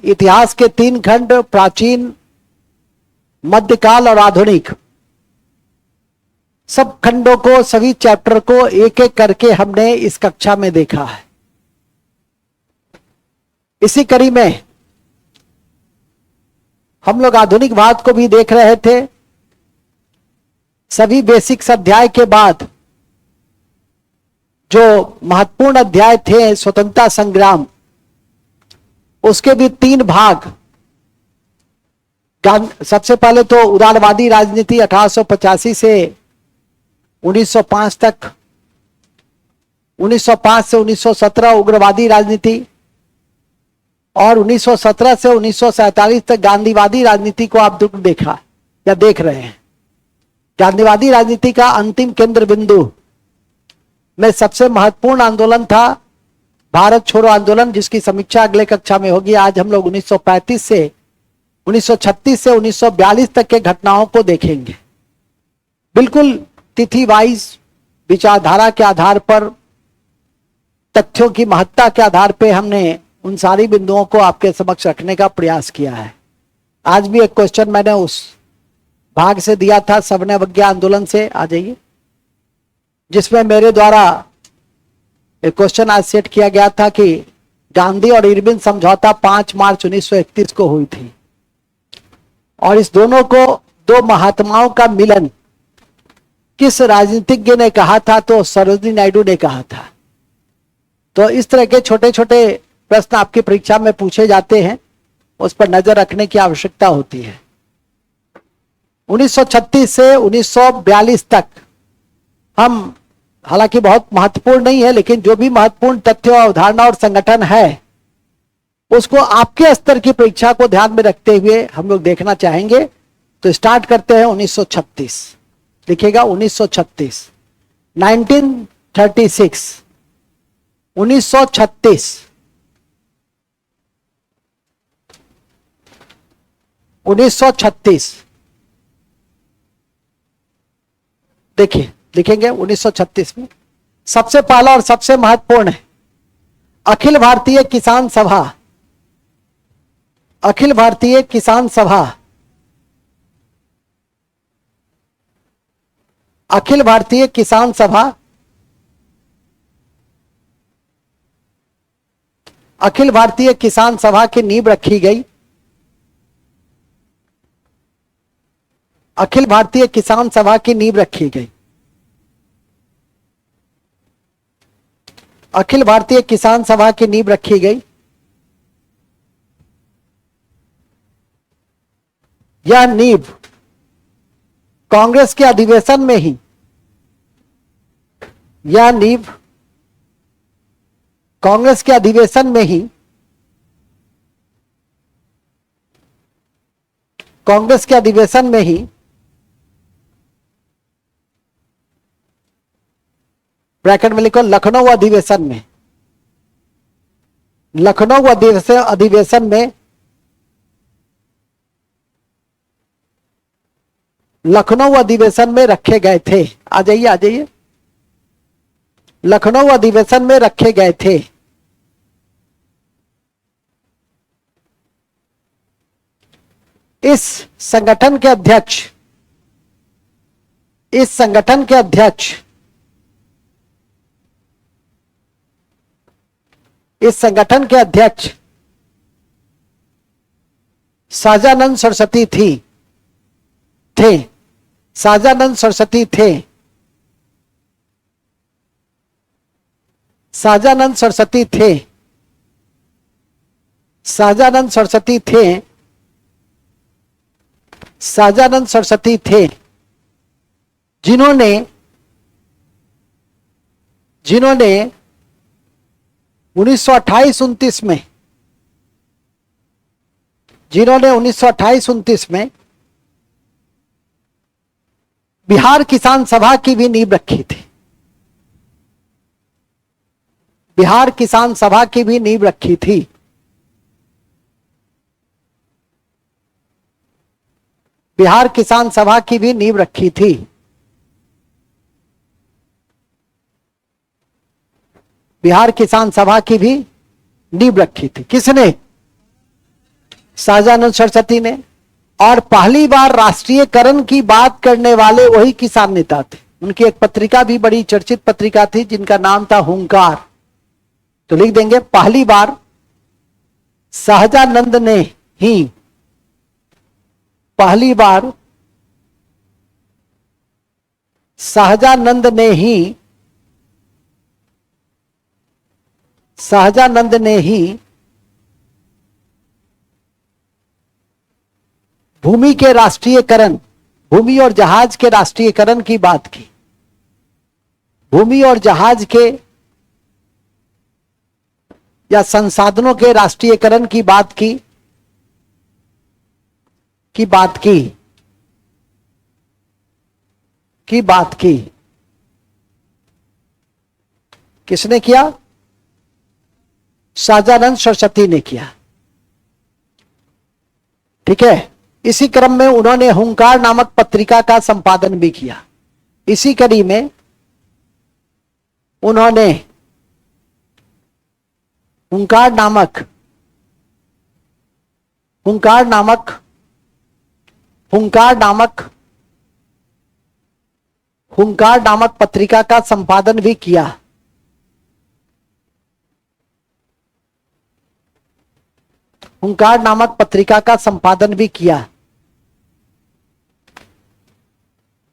इतिहास के 3 खंड, प्राचीन, मध्यकाल और आधुनिक, सब खंडों को, सभी चैप्टर को एक एक करके हमने इस कक्षा में देखा है। इसी कड़ी में हम लोग आधुनिक भाग को भी देख रहे थे। सभी बेसिक्स अध्याय के बाद जो महत्वपूर्ण अध्याय थे स्वतंत्रता संग्राम, उसके भी 3 भाग। सबसे पहले तो उदारवादी राजनीति 1885 से 1905 तक, 1905 से 1917 उग्रवादी राजनीति, और 1917 से 1947 तक गांधीवादी राजनीति को आप देखा या देख रहे हैं। गांधीवादी राजनीति का अंतिम केंद्र बिंदु में सबसे महत्वपूर्ण आंदोलन था भारत छोड़ो आंदोलन, जिसकी समीक्षा अगले कक्षा में होगी। आज हम लोग 1935 से 1936 से 1942 तक के घटनाओं को देखेंगे। बिल्कुल तिथि वाइज, विचारधारा के आधार पर, तथ्यों की महत्ता के आधार पर हमने उन सारी बिंदुओं को आपके समक्ष रखने का प्रयास किया है। आज भी एक क्वेश्चन मैंने उस भाग से दिया था, सवर्णावज्ञा आंदोलन से, आ जाइए, जिसमें मेरे द्वारा एक क्वेश्चन आज सेट किया गया था कि गांधी और इरविन समझौता 5 मार्च 1931 को हुई थी, और इस दोनों को, दो महात्माओं का मिलन किस राजनीतिज्ञ ने कहा था? तो सरोजिनी नायडू ने कहा था। तो इस तरह के छोटे छोटे प्रश्न आपकी परीक्षा में पूछे जाते हैं, उस पर नजर रखने की आवश्यकता होती है। 1936 से 1942 तक हम, हालांकि बहुत महत्वपूर्ण नहीं है, लेकिन जो भी महत्वपूर्ण तथ्य, अवधारणा और संगठन है उसको आपके स्तर की परीक्षा को ध्यान में रखते हुए हम लोग देखना चाहेंगे। तो स्टार्ट करते हैं 1936। लिखिएगा 1936, 1936, 1936, 1936। देखिए, लिखेंगे 1936 में सबसे पहला और सबसे महत्वपूर्ण है अखिल भारतीय किसान सभा। अखिल भारतीय किसान सभा, अखिल भारतीय किसान सभा, अखिल भारतीय किसान सभा की नींव रखी गई। अखिल भारतीय किसान सभा की नींव रखी गई। अखिल भारतीय किसान सभा की नींव रखी गई। यह नींव कांग्रेस के अधिवेशन में ही, यह नींव कांग्रेस के अधिवेशन में ही, कांग्रेस के अधिवेशन में ही ब्रैकेट में लिखो लखनऊ अधिवेशन में, लखनऊ अधिवेशन में, लखनऊ अधिवेशन में रखे गए थे। आ जाइए, आ जाइए, लखनऊ अधिवेशन में रखे गए थे। इस संगठन के अध्यक्ष, इस संगठन के अध्यक्ष, इस संगठन के अध्यक्ष सहजानंद सरस्वती थे। सहजानंद सरस्वती थे। सहजानंद सरस्वती थे। सहजानंद सरस्वती थे। सहजानंद सरस्वती थे, जिन्होंने 1928-29 में, जिन्होंने 1928-29 में बिहार किसान सभा की भी नींव रखी थी। बिहार किसान सभा की भी नींव रखी थी। बिहार किसान सभा की भी नींव रखी थी। बिहार किसान सभा की भी नींव रखी थी। किसने? सहजानंद सरस्वती ने। और पहली बार राष्ट्रीयकरण की बात करने वाले वही किसान नेता थे। उनकी एक पत्रिका भी बड़ी चर्चित पत्रिका थी जिनका नाम था हुंकार। तो लिख देंगे पहली बार सहजानंद ने ही, पहली बार सहजानंद ने ही भूमि के राष्ट्रीयकरण, भूमि और जहाज के राष्ट्रीयकरण की बात की। भूमि और जहाज के या संसाधनों के राष्ट्रीयकरण की बात की किसने किया? सहजानंद सरस्वती ने किया। ठीक है। इसी क्रम में उन्होंने हुंकार नामक पत्रिका का संपादन भी किया। इसी कड़ी में उन्होंने हुंकार नामक पत्रिका का संपादन भी किया। हुंकार नामक पत्रिका का संपादन भी किया।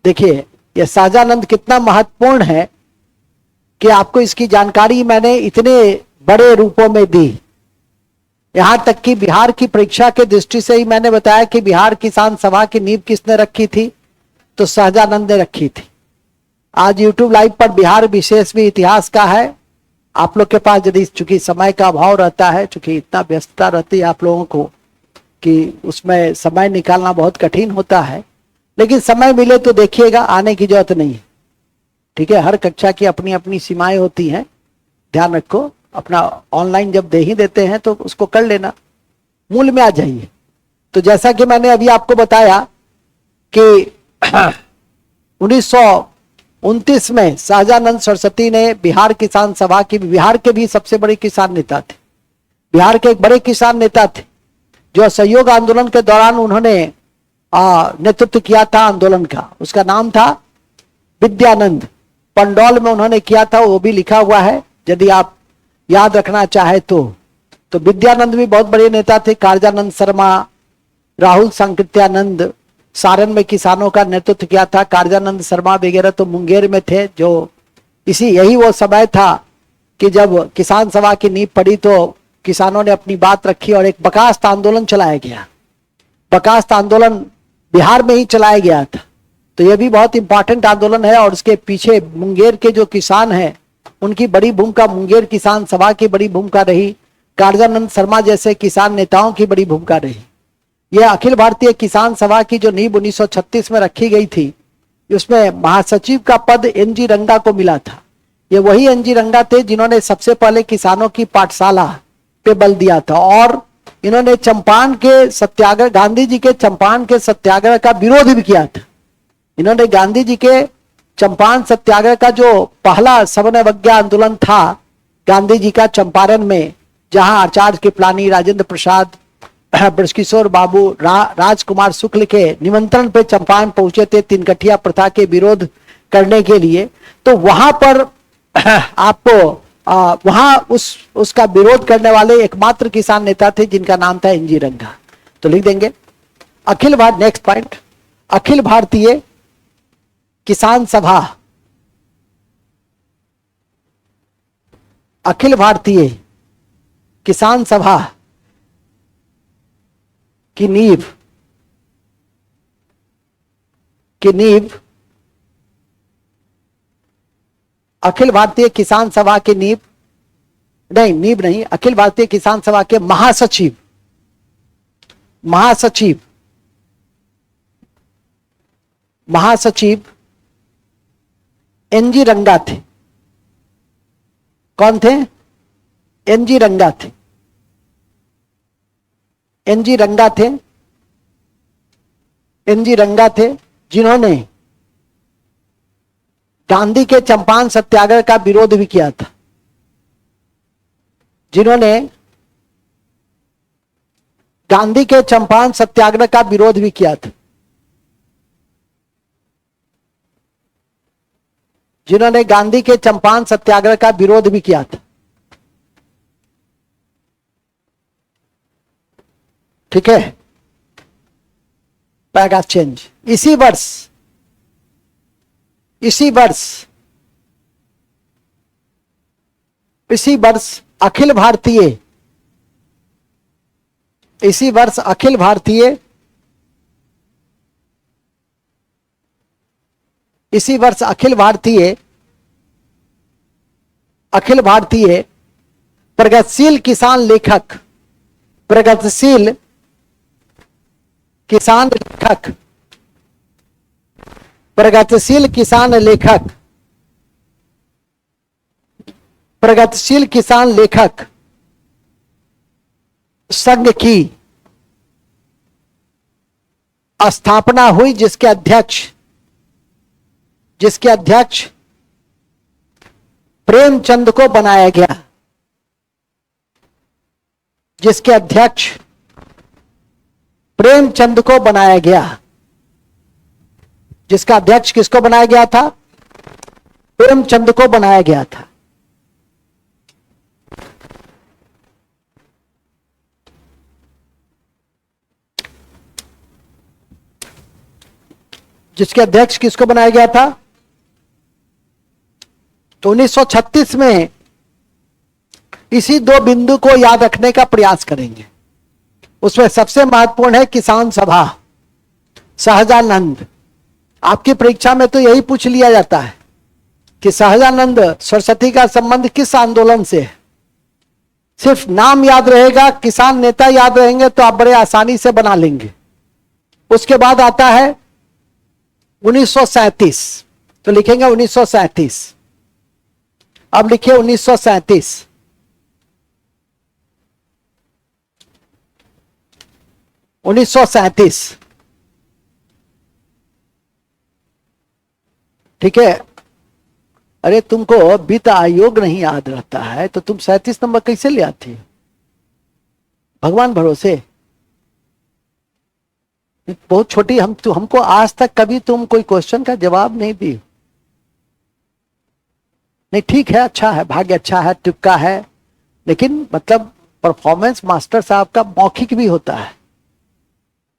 देखिए यह सहजानंद कितना महत्वपूर्ण है कि आपको इसकी जानकारी मैंने इतने बड़े रूपों में दी। यहां तक कि बिहार की परीक्षा के दृष्टि से ही मैंने बताया कि बिहार किसान सभा की नींव किसने रखी थी, तो सहजानंद ने रखी थी। आज YouTube लाइव पर बिहार विशेष भी इतिहास का है। आप लोग के पास यदि चूंकि समय का अभाव रहता है, चूंकि इतना व्यस्तता रहती है आप लोगों को कि उसमें समय निकालना बहुत कठिन होता है, लेकिन समय मिले तो देखिएगा, आने की जरूरत नहीं है। ठीक है। हर कक्षा की अपनी अपनी सीमाएं होती हैं, ध्यान रखो। अपना ऑनलाइन जब दे ही देते हैं तो उसको कर लेना, मूल में आ जाइए। तो जैसा कि मैंने अभी आपको बताया कि 1929 में सहजानंद सरस्वती ने बिहार किसान सभा की, बिहार के भी सबसे बड़े किसान नेता थे, बिहार के एक बड़े किसान नेता थे जो असहयोग आंदोलन के दौरान उन्होंने नेतृत्व किया था आंदोलन का। उसका नाम था विद्यानंद। पंडौल में उन्होंने किया था, वो भी लिखा हुआ है यदि आप याद रखना चाहे तो विद्यानंद भी बहुत बड़े नेता थे। कारजानंद शर्मा, राहुल सांकृत्यानंद, सारण में किसानों का नेतृत्व किया था। कारजानंद शर्मा वगैरह तो मुंगेर में थे। जो यही वो समय था कि जब किसान सभा की नींव पड़ी तो किसानों ने अपनी बात रखी और एक बर्खास्त आंदोलन चलाया गया। बर्खास्त आंदोलन बिहार में ही चलाया गया था। तो यह भी बहुत इंपॉर्टेंट आंदोलन है और उसके पीछे मुंगेर के जो किसान हैं उनकी बड़ी भूमिका, मुंगेर किसान सभा की बड़ी भूमिका रही। कारजानंद शर्मा जैसे किसान नेताओं की बड़ी भूमिका रही। यह अखिल भारतीय किसान सभा की जो नींव 1936 में रखी गई थी, उसमें महासचिव का पद NG रंगा को मिला था। ये वही NG रंगा थे जिन्होंने सबसे पहले किसानों की पाठशाला पे बल दिया था और इन्होंने चंपारण के सत्याग्रह, गांधी जी के चंपारण के सत्याग्रह का विरोध भी किया था। इन्होंने गांधी जी के चंपारण सत्याग्रह का जो पहला सवर्णावज्ञा आंदोलन था गांधी जी का चंपारण में, जहां आचार्य कृपलानी, राजेंद्र प्रसाद, ब्रजकिशोर बाबू, राजकुमार शुक्ल के निमंत्रण पे चंपारण पहुंचे थे तीन प्रथा के विरोध करने के लिए। तो वहां पर आपको वहां उसका विरोध करने वाले एकमात्र किसान नेता थे जिनका नाम था NG रंगा। तो लिख देंगे नेक्स्ट पॉइंट, अखिल भारतीय किसान सभा, अखिल भारतीय किसान सभा की नींव अखिल भारतीय किसान सभा की नींव नहीं, अखिल भारतीय किसान सभा के महासचिव NG रंगा थे। कौन थे? NG रंगा थे। NG रंगा थे जिन्होंने गांधी के चंपारण सत्याग्रह का विरोध भी किया था, जिन्होंने गांधी के चंपारण सत्याग्रह का विरोध भी किया था, जिन्होंने गांधी के चंपारण सत्याग्रह का विरोध भी किया था। ठीक है, पैराग्राफ चेंज। इसी वर्ष अखिल भारतीय प्रगतिशील किसान लेखक संघ की स्थापना हुई, जिसके अध्यक्ष प्रेमचंद को बनाया गया। जिसका अध्यक्ष किसको बनाया गया था? प्रेमचंद को बनाया गया था। जिसके अध्यक्ष किसको बनाया गया था? तो 1936 में इसी दो बिंदु को याद रखने का प्रयास करेंगे। उसमें सबसे महत्वपूर्ण है किसान सभा, सहजानंद। आपकी परीक्षा में तो यही पूछ लिया जाता है कि सहजानंद सरस्वती का संबंध किस आंदोलन से है। सिर्फ नाम याद रहेगा, किसान नेता याद रहेंगे तो आप बड़े आसानी से बना लेंगे। उसके बाद आता है 1937, तो लिखेंगे 1937। अब लिखिए 1937। ठीक है। अरे तुमको वित्त आयोग नहीं याद रहता है तो तुम 37 नंबर कैसे ले आती हो? भगवान भरोसे बहुत छोटी हमको आज तक कभी तुम कोई क्वेश्चन का जवाब नहीं दी। नहीं ठीक है, अच्छा है, भाग्य अच्छा है, तुक्का है, लेकिन मतलब परफॉर्मेंस मास्टर साहब का मौखिक भी होता है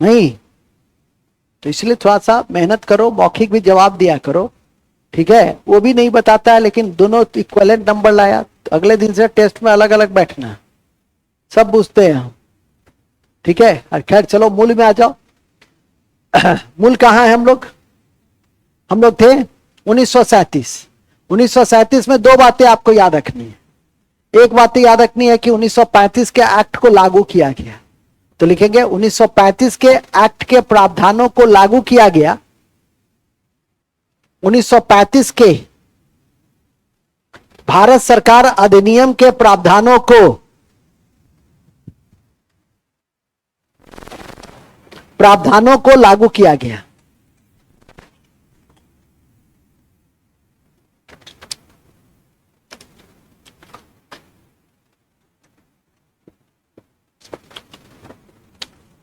नहीं, तो इसलिए थोड़ा सा मेहनत करो, मौखिक भी जवाब दिया करो। ठीक है, वो भी नहीं बताता है लेकिन दोनों इक्विवेलेंट नंबर लाया तो अगले दिन से टेस्ट में अलग अलग बैठना, सब पूछते हैं हम। ठीक है, और खैर चलो मूल में आ जाओ। मूल कहाँ है? हम लोग थे 1937। 1937 में दो बातें आपको याद रखनी है। एक बात याद रखनी है कि 1935 के एक्ट को लागू किया गया, तो लिखेंगे 1935 के एक्ट के प्रावधानों को लागू किया गया। 1935 के भारत सरकार अधिनियम के प्रावधानों को लागू किया गया।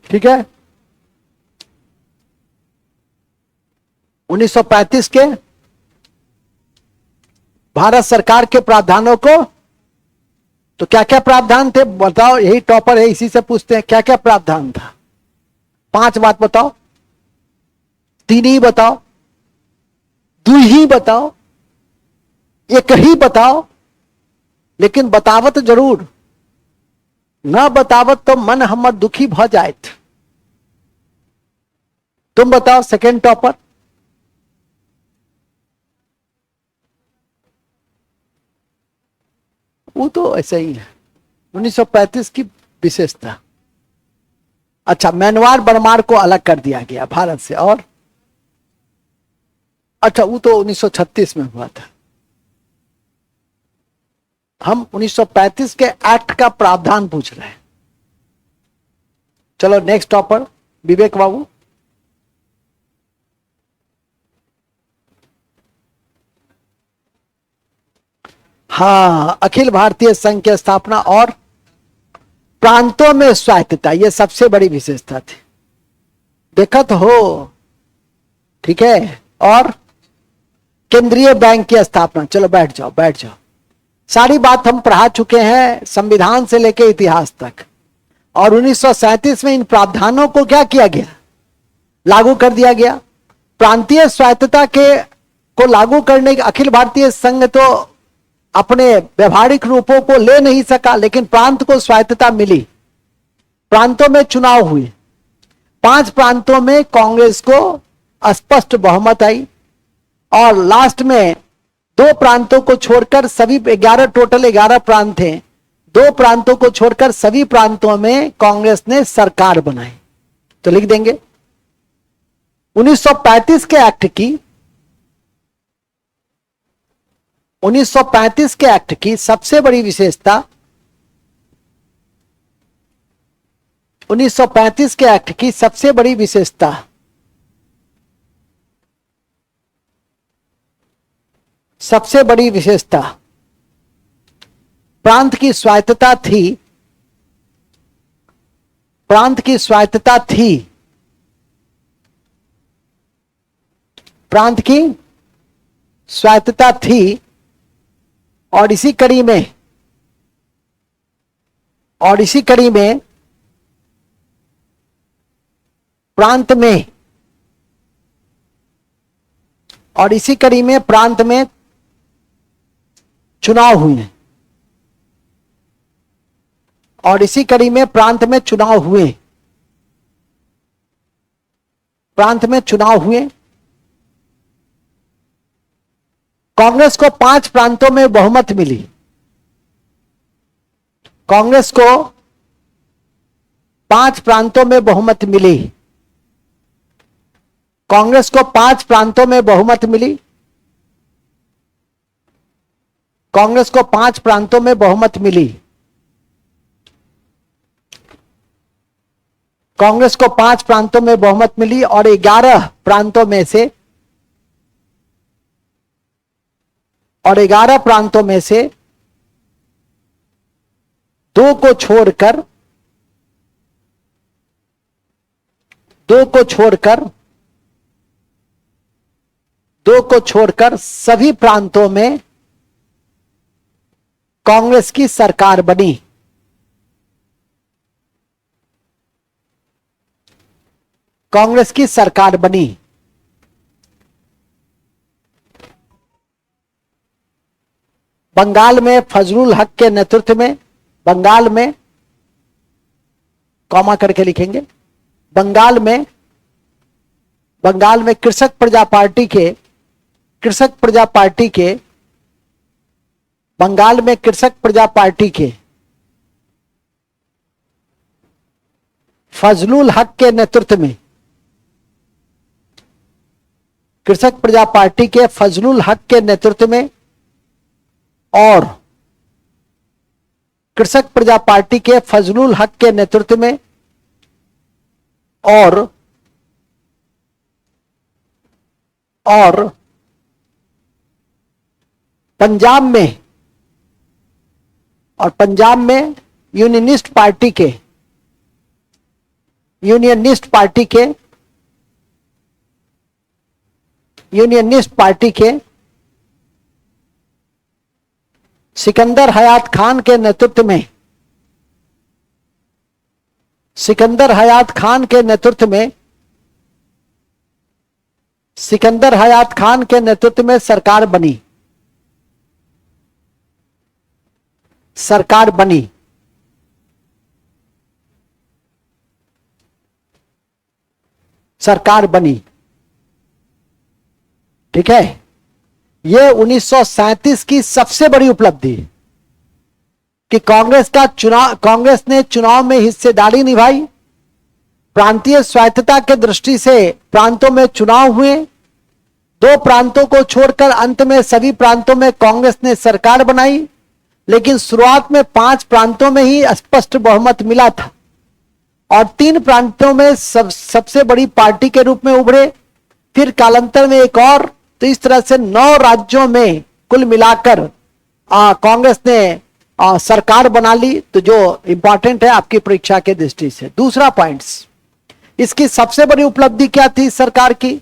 ठीक है, 1935 के भारत सरकार के प्रावधानों को, तो क्या क्या प्रावधान थे बताओ? यही टॉपर है, इसी से पूछते हैं क्या क्या प्रावधान था। 5 बात बताओ, 3 ही बताओ, 2 ही बताओ, 1 ही बताओ, लेकिन बतावत जरूर, न बतावत तो मन हमर दुखी भ जायत। तुम बताओ सेकेंड टॉपर। वो तो ऐसा ही है, 1935 की विशेषता। अच्छा, मैनवार बर्मार को अलग कर दिया गया भारत से। और अच्छा, वो तो 1936 में हुआ था। हम 1935 के एक्ट का प्रावधान पूछ रहे हैं। चलो नेक्स्ट टॉपर विवेक बाबू। हाँ, अखिल भारतीय संघ की स्थापना और प्रांतों में स्वायत्तता, यह सबसे बड़ी विशेषता थी। देखा तो हो, ठीक है। और केंद्रीय बैंक की स्थापना, चलो बैठ जाओ बैठ जाओ, सारी बात हम पढ़ा चुके हैं संविधान से लेकर इतिहास तक। और 1937 में इन प्रावधानों को क्या किया गया, लागू कर दिया गया। प्रांतीय स्वायत्तता के को लागू करने के अखिल भारतीय संघ तो अपने व्यवहारिक रूपों को ले नहीं सका, लेकिन प्रांत को स्वायत्तता मिली। प्रांतों में चुनाव हुए, 5 प्रांतों में कांग्रेस को स्पष्ट बहुमत आई, और लास्ट में 2 प्रांतों को छोड़कर सभी 11, टोटल 11 प्रांत थे, 2 प्रांतों को छोड़कर सभी प्रांतों में कांग्रेस ने सरकार बनाई। तो लिख देंगे 1935 के एक्ट की 1935 के एक्ट की सबसे बड़ी विशेषता, 1935 के एक्ट की सबसे बड़ी विशेषता प्रांत की स्वायत्तता थी। प्रांत की स्वायत्तता थी। प्रांत की स्वायत्तता थी। और इसी कड़ी में प्रांत में चुनाव हुए। कांग्रेस को 5 प्रांतों में बहुमत मिली। कांग्रेस को 5 प्रांतों में बहुमत मिली। कांग्रेस को 5 प्रांतों में बहुमत मिली। कांग्रेस को 5 प्रांतों में बहुमत मिली। कांग्रेस को 5 प्रांतों में बहुमत मिली और 11 प्रांतों में से 2 को छोड़कर सभी प्रांतों में कांग्रेस की सरकार बनी। कांग्रेस की सरकार बनी। बंगाल में फजलुल हक के नेतृत्व में, बंगाल में कॉमा करके लिखेंगे, बंगाल में कृषक प्रजा पार्टी के बंगाल में कृषक प्रजा पार्टी के फजलुल हक के नेतृत्व में, कृषक प्रजा पार्टी के फजलुल हक के नेतृत्व में और कृषक प्रजा पार्टी के फजलुल हक के नेतृत्व में और पंजाब में यूनियनिस्ट पार्टी के सिकंदर हयात खान के नेतृत्व में सरकार बनी। ठीक है। यह 1937 की सबसे बड़ी उपलब्धि है कि कांग्रेस ने चुनाव में हिस्सेदारी निभाई। प्रांतीय स्वायत्तता के दृष्टि से प्रांतों में चुनाव हुए। 2 प्रांतों को छोड़कर अंत में सभी प्रांतों में कांग्रेस ने सरकार बनाई, लेकिन शुरुआत में 5 प्रांतों में ही स्पष्ट बहुमत मिला था और 3 प्रांतों में सबसे बड़ी पार्टी के रूप में उभरे। फिर कालांतर में एक और, तो इस तरह से 9 राज्यों में कुल मिलाकर कांग्रेस ने सरकार बना ली, तो जो इंपॉर्टेंट है आपकी परीक्षा के दृष्टि से। दूसरा पॉइंट्स, इसकी सबसे बड़ी उपलब्धि क्या थी सरकार की?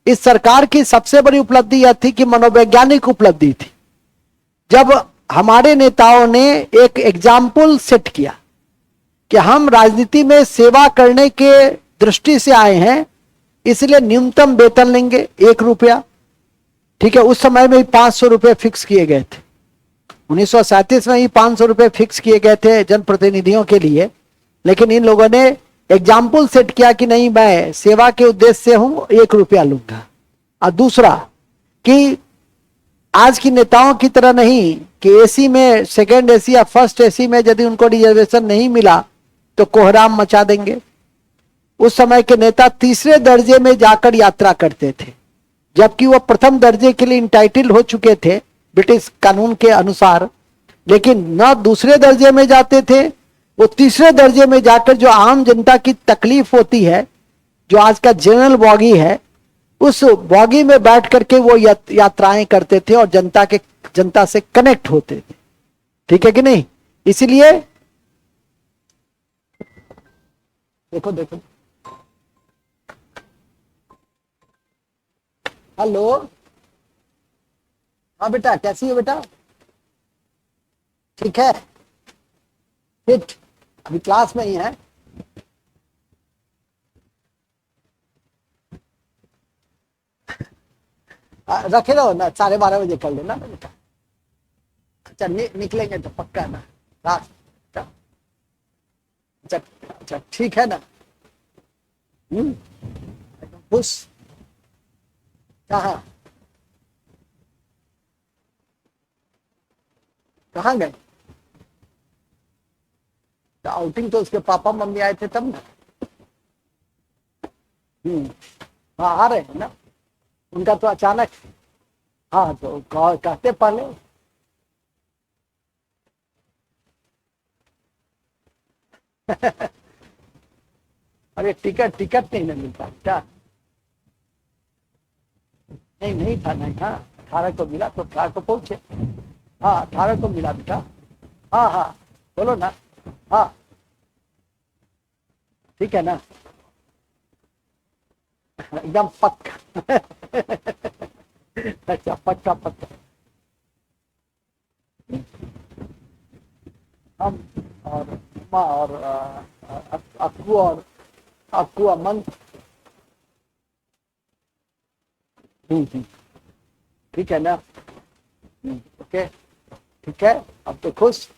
इस सरकार की सबसे बड़ी उपलब्धि यह थी कि मनोवैज्ञानिक उपलब्धि थी। जब हमारे नेताओं ने एक एग्जाम्पल सेट किया कि हम राजनीति में सेवा करने के दृष्टि से आए हैं, इसलिए न्यूनतम वेतन लेंगे 1 रुपया, ठीक है। उस समय में ही 500 रुपये फिक्स किए गए थे, 1937 में ही 500 रुपये फिक्स किए गए थे जनप्रतिनिधियों के लिए। लेकिन इन लोगों ने एग्जाम्पल सेट किया कि नहीं, मैं सेवा के उद्देश्य से हूं, 1 रुपया लूंगा। और दूसरा कि आज की नेताओं की तरह नहीं कि एसी में, सेकेंड एसी या फर्स्ट एसी में यदि उनको रिजर्वेशन नहीं मिला तो कोहराम मचा देंगे। उस समय के नेता तीसरे दर्जे में जाकर यात्रा करते थे, जबकि वो प्रथम दर्जे के लिए इंटाइटल हो चुके थे ब्रिटिश कानून के अनुसार, लेकिन न दूसरे दर्जे में जाते थे, वो तीसरे दर्जे में जाकर जो आम जनता की तकलीफ होती है, जो आज का जनरल बॉगी है, उस बॉगी में बैठ करके वो यात्राएं करते थे और जनता से कनेक्ट होते थे, ठीक है कि नहीं। इसलिए देखो देखो, हेलो, हाँ बेटा, कैसी है बेटा? ठीक है, फिट, अभी क्लास में ही है। रखे रहो ना, 12:30 बजे कर लेना बेटा। अच्छा निकलेंगे तो पक्का ना रात? अच्छा ठीक है ना। खुश? कहाँ गए? तो आउटिंग तो उसके पापा मम्मी आए थे तब ना। हाँ आ रहे हैं ना, उनका तो अचानक, हाँ तो कहते पहले। अरे टिकट नहीं ना मिलता क्या? नहीं था, नहीं। हाँ 18 को मिला तो 18 को पहुंचे। हाँ 18 को मिला बेटा। हाँ बोलो ना। हाँ ठीक है ना, एकदम पक्का। अच्छा पक्का। हम और माँ और अक्कू अमन। ठीक है ना। ओके ठीक है, अब तो खुश।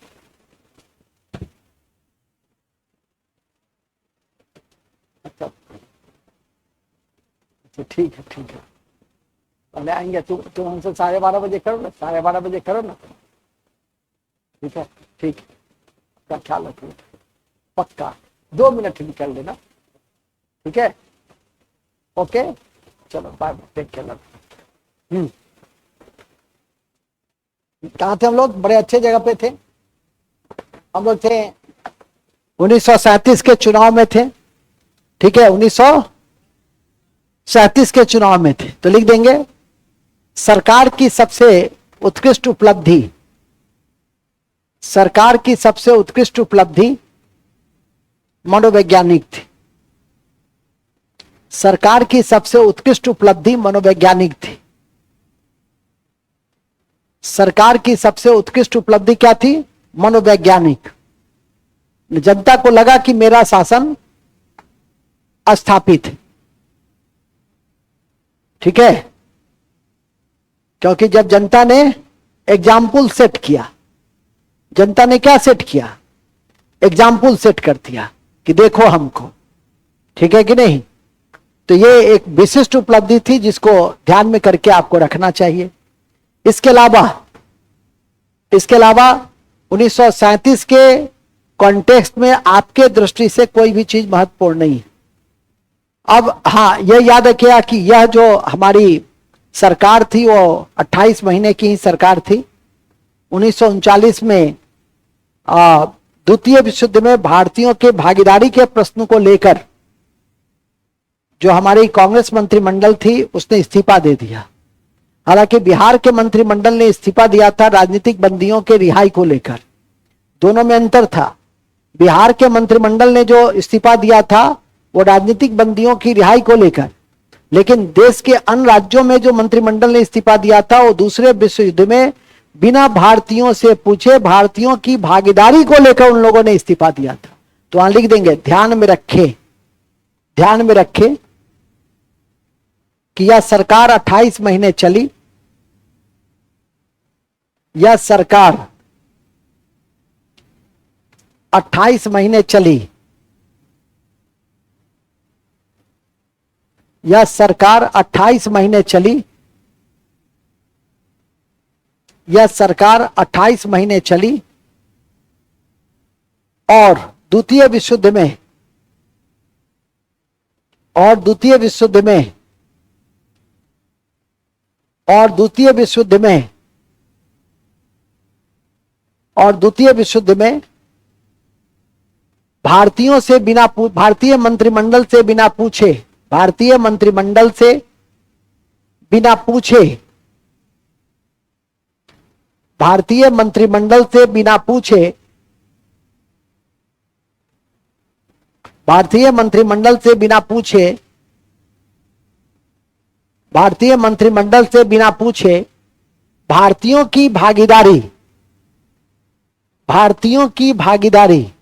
अच्छा ठीक है पहले आएंगे। तुम हमसे 12:30 बजे करो ना, 12:30 बजे करो ना। ठीक है, ठीक है, का ख्याल रखो पक्का। 2 मिनट निकल लेना, ठीक है। ओके चलो बाय, टेक केयर। कहाँ थे हम लोग? बड़े अच्छे जगह पे थे हम लोग। थे 1937 के चुनाव में थे, ठीक है। 1937 के चुनाव में थे, तो लिख देंगे सरकार की सबसे उत्कृष्ट उपलब्धि, सरकार की सबसे उत्कृष्ट उपलब्धि मनोवैज्ञानिक थी। सरकार की सबसे उत्कृष्ट उपलब्धि मनोवैज्ञानिक थी। सरकार की सबसे उत्कृष्ट उपलब्धि क्या थी? मनोवैज्ञानिक। जनता को लगा कि मेरा शासन स्थापित है, ठीक है। क्योंकि जब जनता ने एग्जाम्पल सेट किया, जनता ने क्या सेट किया? एग्जाम्पल सेट कर दिया कि देखो हमको, ठीक है कि नहीं। तो ये एक विशिष्ट उपलब्धि थी जिसको ध्यान में करके आपको रखना चाहिए। इसके अलावा 1937 के कॉन्टेक्स्ट में आपके दृष्टि से कोई भी चीज महत्वपूर्ण नहीं है। अब हाँ, यह याद रखिएगा कि यह जो हमारी सरकार थी वो 28 महीने की ही सरकार थी। 1939 में द्वितीय विश्व युद्ध में भारतीयों के भागीदारी के प्रश्न को लेकर जो हमारी कांग्रेस मंत्रिमंडल थी उसने इस्तीफा दे दिया। हालांकि बिहार के मंत्रिमंडल ने इस्तीफा दिया था राजनीतिक बंदियों के रिहाई को लेकर, दोनों में अंतर था। बिहार के मंत्रिमंडल ने जो इस्तीफा दिया था वो राजनीतिक बंदियों की रिहाई को लेकर, लेकिन देश के अन्य राज्यों में जो मंत्रिमंडल ने इस्तीफा दिया था वो दूसरे विश्व युद्ध में बिना भारतीयों से पूछे भारतीयों की भागीदारी को लेकर उन लोगों ने इस्तीफा दिया था। तो वहां लिख देंगे, ध्यान में रखें कि यह सरकार 28 महीने चली, यह सरकार 28 महीने चली, यह सरकार 28 महीने चली, यह सरकार 28 महीने चली और द्वितीय विश्व युद्ध में और द्वितीय विश्व युद्ध में और द्वितीय विश्व युद्ध में और द्वितीय विश्व युद्ध में भारतीयों से बिना भारतीय मंत्रिमंडल से बिना पूछे, भारतीय मंत्रिमंडल से बिना पूछे, भारतीय मंत्रिमंडल से बिना पूछे, भारतीय मंत्रिमंडल से बिना पूछे, भारतीय मंत्रिमंडल से बिना पूछे भारतीयों की भागीदारी, भारतीयों की भागीदारी,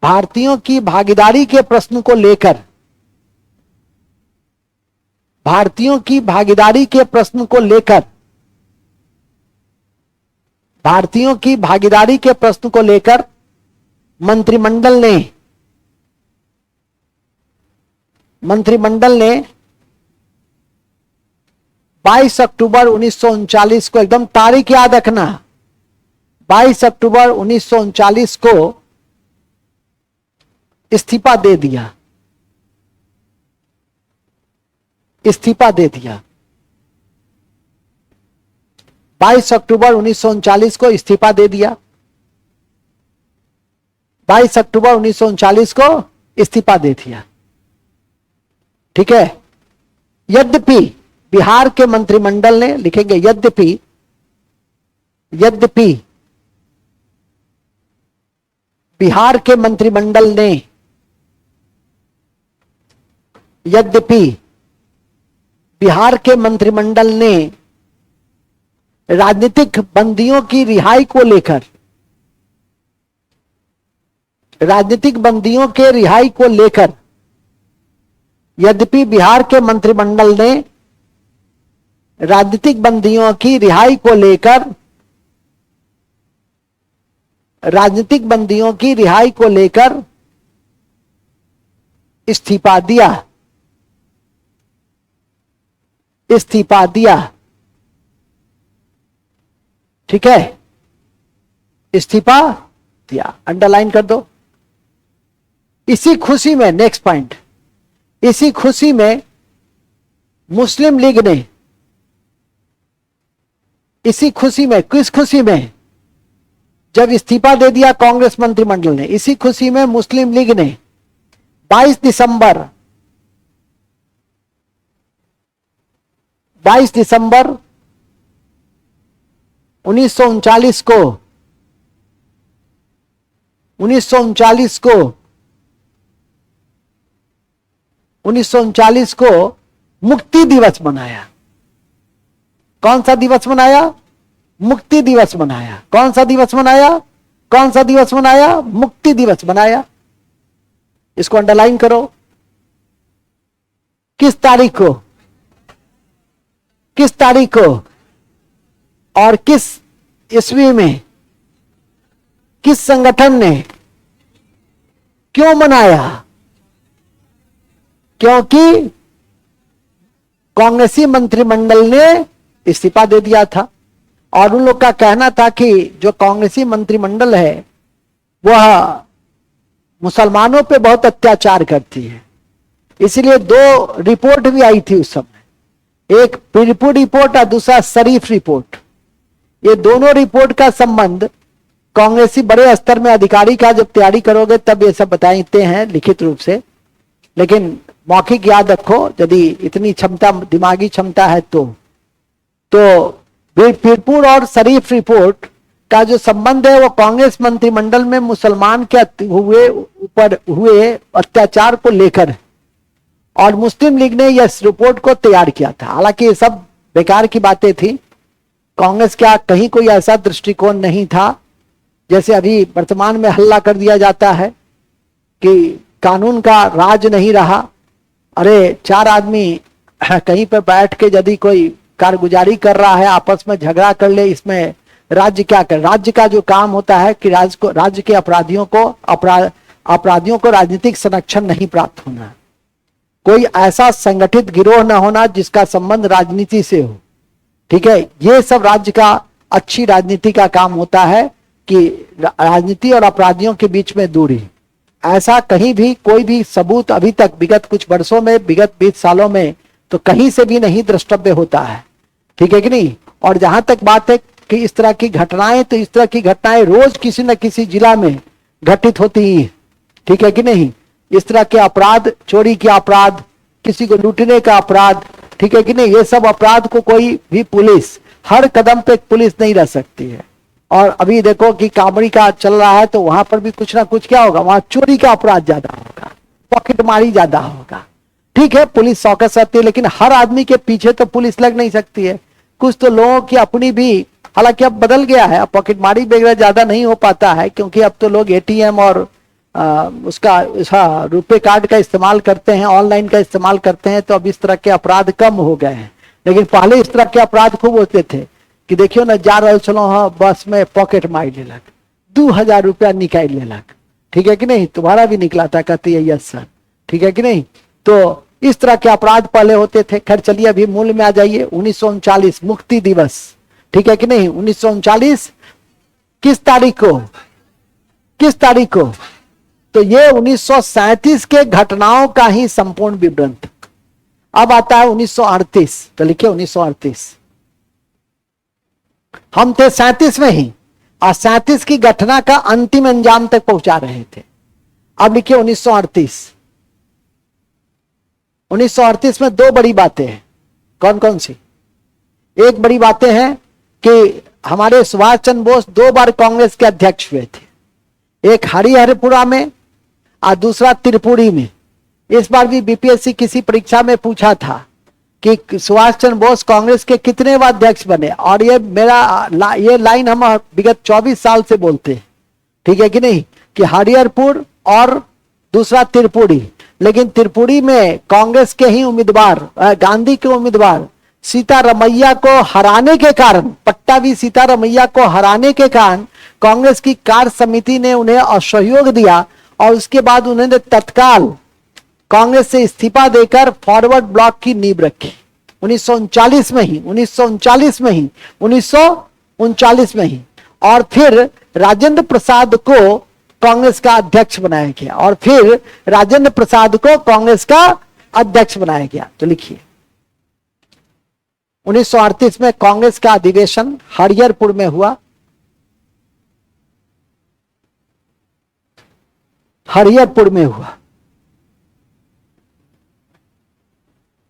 भारतीयों की भागीदारी के प्रश्न को लेकर, भारतीयों की भागीदारी के प्रश्न को लेकर, भारतीयों की भागीदारी के प्रश्न को लेकर मंत्रिमंडल ने 22 अक्टूबर 1939 को, एकदम तारीख याद रखना, 22 अक्टूबर 1939 को इस्तीफा दे दिया, इस्तीफा दे दिया। 22 अक्टूबर 1939 को इस्तीफा दे दिया, 22 अक्टूबर 1939 को इस्तीफा दे दिया। ठीक है। यद्यपि बिहार के मंत्रिमंडल ने, लिखेंगे यद्यपि, यद्यपि बिहार के मंत्रिमंडल ने, यद्यपि बिहार के मंत्रिमंडल ने राजनीतिक बंदियों की रिहाई को लेकर, राजनीतिक बंदियों के रिहाई को लेकर, यद्यपि बिहार के मंत्रिमंडल ने राजनीतिक बंदियों की रिहाई को लेकर, राजनीतिक बंदियों की रिहाई को लेकर इस्तीफा दिया, इस्तीफा दिया। ठीक है, इस्तीफा दिया, अंडरलाइन कर दो। इसी खुशी में, नेक्स्ट पॉइंट, इसी खुशी में मुस्लिम लीग ने, इसी खुशी में, किस खुशी में, जब इस्तीफा दे दिया कांग्रेस मंत्रिमंडल ने, इसी खुशी में मुस्लिम लीग ने 22 दिसंबर 1939 को 1939 को मुक्ति दिवस मनाया। कौन सा दिवस मनाया? मुक्ति दिवस मनाया। कौन सा दिवस मनाया? कौन सा दिवस मनाया? मुक्ति दिवस मनाया। इसको अंडरलाइन करो। किस तारीख को? किस तारीख को और किस ईस्वी में, किस संगठन ने, क्यों मनाया? क्योंकि कांग्रेसी मंत्रिमंडल ने इस्तीफा दे दिया था और उन लोग का कहना था कि जो कांग्रेसी मंत्रिमंडल है वह मुसलमानों पे बहुत अत्याचार करती है। इसलिए 2 रिपोर्ट भी आई थी उस समय, एक पीरपुर रिपोर्ट और दूसरा शरीफ रिपोर्ट। ये दोनों रिपोर्ट का संबंध कांग्रेसी बड़े स्तर में अधिकारी का जब तैयारी करोगे तब ये सब बताते हैं लिखित रूप से, लेकिन मौखिक याद रखो यदि इतनी क्षमता, दिमागी क्षमता है तो पीरपुर और शरीफ रिपोर्ट का जो संबंध है वो कांग्रेस मंत्रिमंडल में मुसलमान के ऊपर हुए अत्याचार को लेकर, और मुस्लिम लीग ने यह रिपोर्ट को तैयार किया था। हालांकि ये सब बेकार की बातें थी, कांग्रेस का कहीं कोई ऐसा दृष्टिकोण नहीं था जैसे अभी वर्तमान में हल्ला कर दिया जाता है कि कानून का राज नहीं रहा। अरे चार आदमी कहीं पर बैठ के यदि कोई कारगुजारी कर रहा है, आपस में झगड़ा कर ले, इसमें राज्य क्या कर? राज्य का जो काम होता है कि राज्य के अपराधियों को राजनीतिक संरक्षण नहीं प्राप्त होना, कोई ऐसा संगठित गिरोह न होना जिसका संबंध राजनीति से हो। ठीक है, ये सब राज्य का अच्छी राजनीति का काम होता है कि राजनीति और अपराधियों के बीच में दूरी। ऐसा कहीं भी कोई भी सबूत अभी तक विगत कुछ वर्षों में, विगत 20 सालों में तो कहीं से भी नहीं द्रष्टव्य होता है। ठीक है कि नहीं? और जहां तक बात है कि इस तरह की घटनाएं, तो इस तरह की घटनाएं रोज किसी न किसी जिला में घटित होती ही। ठीक है कि नहीं? इस तरह के अपराध, चोरी के अपराध, किसी को लूटने का अपराध, ठीक है कि नहीं, ये सब अपराध को कोई भी पुलिस, हर कदम पे पुलिस नहीं रह सकती है। और अभी देखो कि कांवड़ी का चल रहा है तो वहां पर भी कुछ ना कुछ क्या होगा, वहां चोरी का अपराध ज्यादा होगा, पॉकेटमारी ज्यादा होगा। ठीक है, पुलिस सौकस रहती है, लेकिन हर आदमी के पीछे तो पुलिस लग नहीं सकती है। कुछ तो लोगों की अपनी भी, हालांकि अब बदल गया है, अब पॉकेटमारी वगैरह ज्यादा नहीं हो पाता है क्योंकि अब तो लोग एटीएम और उसका रुपए कार्ड का इस्तेमाल करते हैं, ऑनलाइन का इस्तेमाल करते हैं, तो अब इस तरह के अपराध कम हो गए हैं। लेकिन पहले इस तरह के अपराध खूब होते थे कि देखियो ना, जा रहे चलो हाँ बस में पॉकेट मार लेलक, 2000 रुपया निकाल लेलक। ठीक है कि नहीं? तुम्हारा भी निकला था? कहती है यस सर। ठीक है कि नहीं? तो इस तरह के अपराध पहले होते थे। खैर चलिए अभी मूल में आ जाइए। 1939 मुक्ति दिवस, ठीक है कि नहीं? 1939 किस तारीख को? किस तारीख को? तो ये 1937 के घटनाओं का ही संपूर्ण विवरण था। अब आता है 1938, तो लिखिए 1938। हम थे 37 में ही, और 37 की घटना का अंतिम अंजाम तक पहुंचा रहे थे। अब लिखिए 1938। 1938 में दो बड़ी बातें हैं। कौन कौन सी? एक बड़ी बातें हैं कि हमारे सुभाष चंद्र बोस 2 बार कांग्रेस के अध्यक्ष हुए थे, एक हरिहरपुरा में और दूसरा त्रिपुरी में। इस बार भी बीपीएससी किसी परीक्षा में पूछा था कि सुभाष चंद्र बोस कांग्रेस के कितने बार अध्यक्ष बने, और ये ये लाइन हम विगत 24 साल से बोलते हैं। ठीक है कि नहीं? कि हरिहरपुर और दूसरा त्रिपुरी। लेकिन त्रिपुरी में कांग्रेस के ही उम्मीदवार, गांधी के उम्मीदवार सीतारमैया को हराने के कारण, पट्टाभी सीतारमैया को हराने के कारण कांग्रेस की कार्य समिति ने उन्हें असहयोग दिया, और उसके बाद उन्होंने तत्काल कांग्रेस से इस्तीफा देकर फॉरवर्ड ब्लॉक की नींव रखी। 1939 में ही, 1939 में ही। और फिर राजेंद्र प्रसाद को कांग्रेस का अध्यक्ष बनाया गया, और फिर राजेंद्र प्रसाद को कांग्रेस का अध्यक्ष बनाया गया। तो लिखिए 1938 में कांग्रेस का अधिवेशन हरिहरपुर में हुआ। हरिहरपुर में हुआ